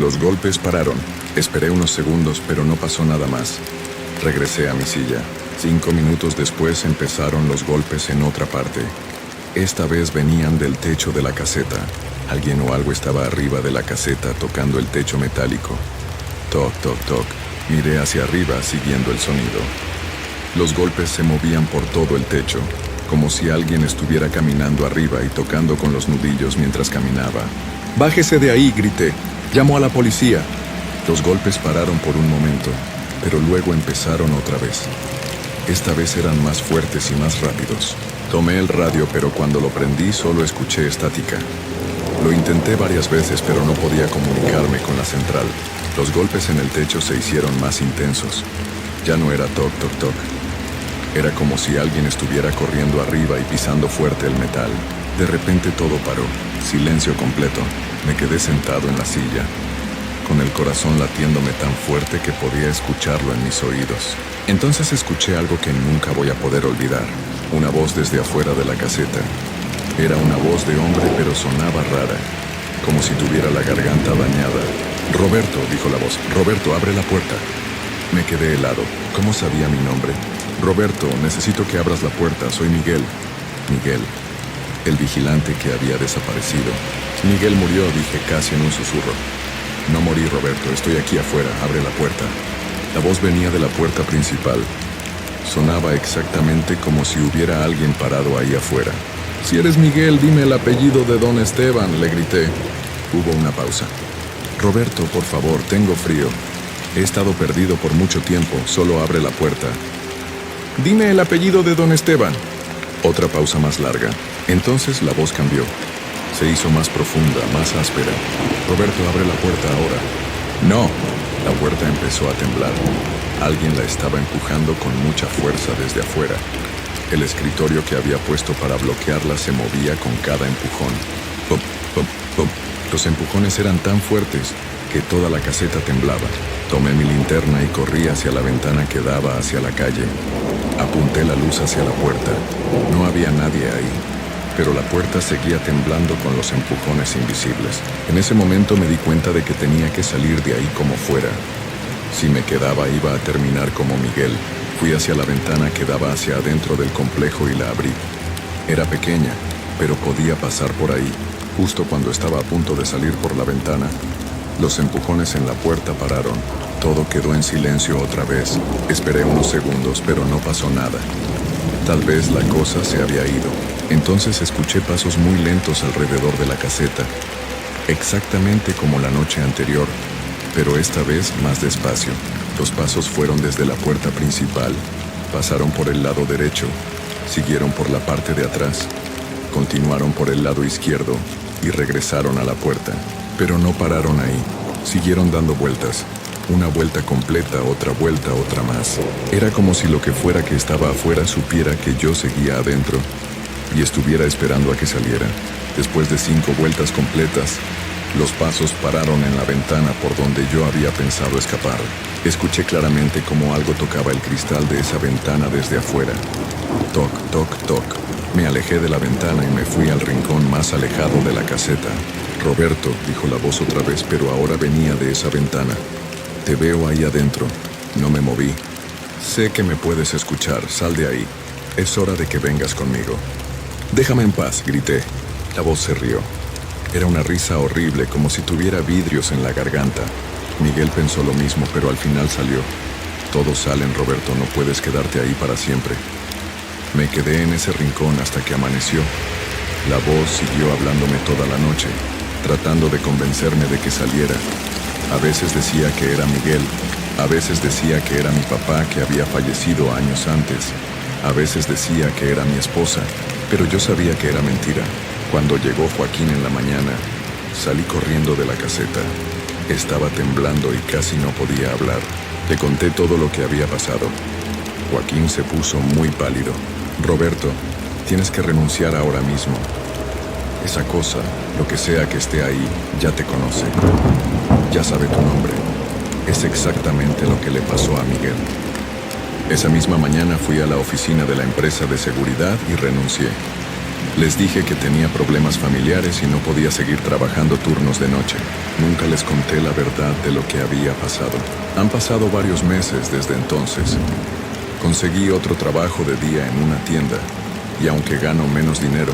Los golpes pararon. Esperé unos segundos, pero no pasó nada más. Regresé a mi silla. 5 minutos después empezaron los golpes en otra parte. Esta vez venían del techo de la caseta. Alguien o algo estaba arriba de la caseta tocando el techo metálico. Toc, toc, toc. Miré hacia arriba siguiendo el sonido. Los golpes se movían por todo el techo, como si alguien estuviera caminando arriba y tocando con los nudillos mientras caminaba. «¡Bájese de ahí!», grité. «¡Llamo a la policía!». Los golpes pararon por un momento, pero luego empezaron otra vez. Esta vez eran más fuertes y más rápidos. Tomé el radio, pero cuando lo prendí solo escuché estática. Lo intenté varias veces, pero no podía comunicarme con la central. Los golpes en el techo se hicieron más intensos. Ya no era toc, toc, toc. Era como si alguien estuviera corriendo arriba y pisando fuerte el metal. De repente todo paró. Silencio completo. Me quedé sentado en la silla, con el corazón latiéndome tan fuerte que podía escucharlo en mis oídos. Entonces escuché algo que nunca voy a poder olvidar. Una voz desde afuera de la caseta. Era una voz de hombre, pero sonaba rara, como si tuviera la garganta dañada. «Roberto», dijo la voz. «Roberto, abre la puerta». Me quedé helado. ¿Cómo sabía mi nombre? «Roberto, necesito que abras la puerta. Soy Miguel». Miguel, el vigilante que había desaparecido. «Miguel murió», dije casi en un susurro. «No morí, Roberto. Estoy aquí afuera. Abre la puerta». La voz venía de la puerta principal. Sonaba exactamente como si hubiera alguien parado ahí afuera. «Si eres Miguel, dime el apellido de don Esteban», le grité. Hubo una pausa. «Roberto, por favor, tengo frío. He estado perdido por mucho tiempo. Solo abre la puerta». «Dime el apellido de don Esteban». Otra pausa más larga. Entonces la voz cambió. Se hizo más profunda, más áspera. «Roberto, abre la puerta ahora». «No». La puerta empezó a temblar. Alguien la estaba empujando con mucha fuerza desde afuera. El escritorio que había puesto para bloquearla se movía con cada empujón. Pum, pum, pum. Los empujones eran tan fuertes que toda la caseta temblaba. Tomé mi linterna y corrí hacia la ventana que daba hacia la calle. Apunté la luz hacia la puerta. No había nadie ahí, pero la puerta seguía temblando con los empujones invisibles. En ese momento me di cuenta de que tenía que salir de ahí como fuera. Si me quedaba iba a terminar como Miguel. Fui hacia la ventana que daba hacia adentro del complejo y la abrí. Era pequeña, pero podía pasar por ahí. Justo cuando estaba a punto de salir por la ventana, los empujones en la puerta pararon. todo quedó en silencio otra vez. Esperé unos segundos, pero no pasó nada. Tal vez la cosa se había ido. Entonces escuché pasos muy lentos alrededor de la caseta, exactamente como la noche anterior, pero esta vez más despacio. Los pasos fueron desde la puerta principal, pasaron por el lado derecho, siguieron por la parte de atrás, continuaron por el lado izquierdo y regresaron a la puerta. Pero no pararon ahí, siguieron dando vueltas. Una vuelta completa, otra más. Era como si lo que fuera que estaba afuera supiera que yo seguía adentro y estuviera esperando a que saliera. Después de 5 vueltas completas, los pasos pararon en la ventana por donde yo había pensado escapar. Escuché claramente cómo algo tocaba el cristal de esa ventana desde afuera. Toc, toc, toc. Me alejé de la ventana y me fui al rincón más alejado de la caseta. Roberto, dijo la voz otra vez, pero ahora venía de esa ventana. Te veo ahí adentro. No me moví. Sé que me puedes escuchar. Sal de ahí. Es hora de que vengas conmigo. Déjame en paz, grité. La voz se rió. Era una risa horrible, como si tuviera vidrios en la garganta. Miguel pensó lo mismo, pero al final salió. Todos salen, Roberto. No puedes quedarte ahí para siempre. Me quedé en ese rincón hasta que amaneció. La voz siguió hablándome toda la noche, tratando de convencerme de que saliera. A veces decía que era Miguel, a veces decía que era mi papá que había fallecido años antes, a veces decía que era mi esposa, pero yo sabía que era mentira. Cuando llegó Joaquín en la mañana, salí corriendo de la caseta. Estaba temblando y casi no podía hablar. Le conté todo lo que había pasado. Joaquín se puso muy pálido. Roberto, tienes que renunciar ahora mismo. Esa cosa, lo que sea que esté ahí, ya te conoce. Ya sabe tu nombre. Es exactamente lo que le pasó a Miguel. Esa misma mañana fui a la oficina de la empresa de seguridad y renuncié. Les dije que tenía problemas familiares y no podía seguir trabajando turnos de noche. Nunca les conté la verdad de lo que había pasado. Han pasado varios meses desde entonces. Conseguí otro trabajo de día en una tienda y aunque gano menos dinero,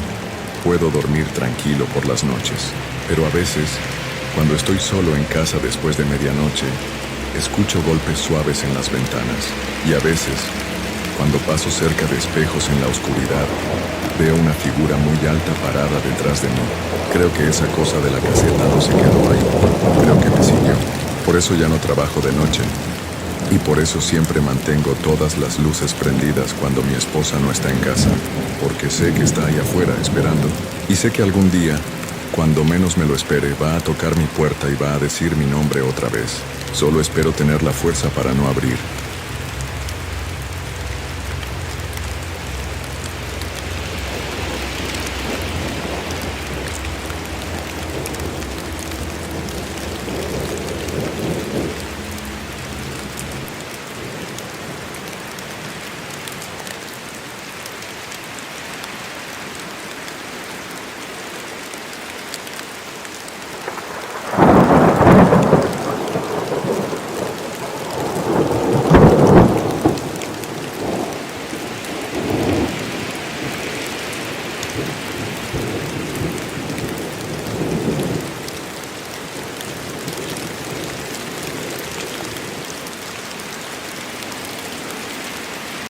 puedo dormir tranquilo por las noches. Pero a veces, cuando estoy solo en casa después de medianoche, escucho golpes suaves en las ventanas. Y a veces, cuando paso cerca de espejos en la oscuridad, veo una figura muy alta parada detrás de mí. Creo que esa cosa de la caseta no se quedó ahí. Creo que me siguió. Por eso ya no trabajo de noche. Y por eso siempre mantengo todas las luces prendidas cuando mi esposa no está en casa. Porque sé que está ahí afuera esperando. Y sé que algún día, cuando menos me lo espere, va a tocar mi puerta y va a decir mi nombre otra vez. Solo espero tener la fuerza para no abrir.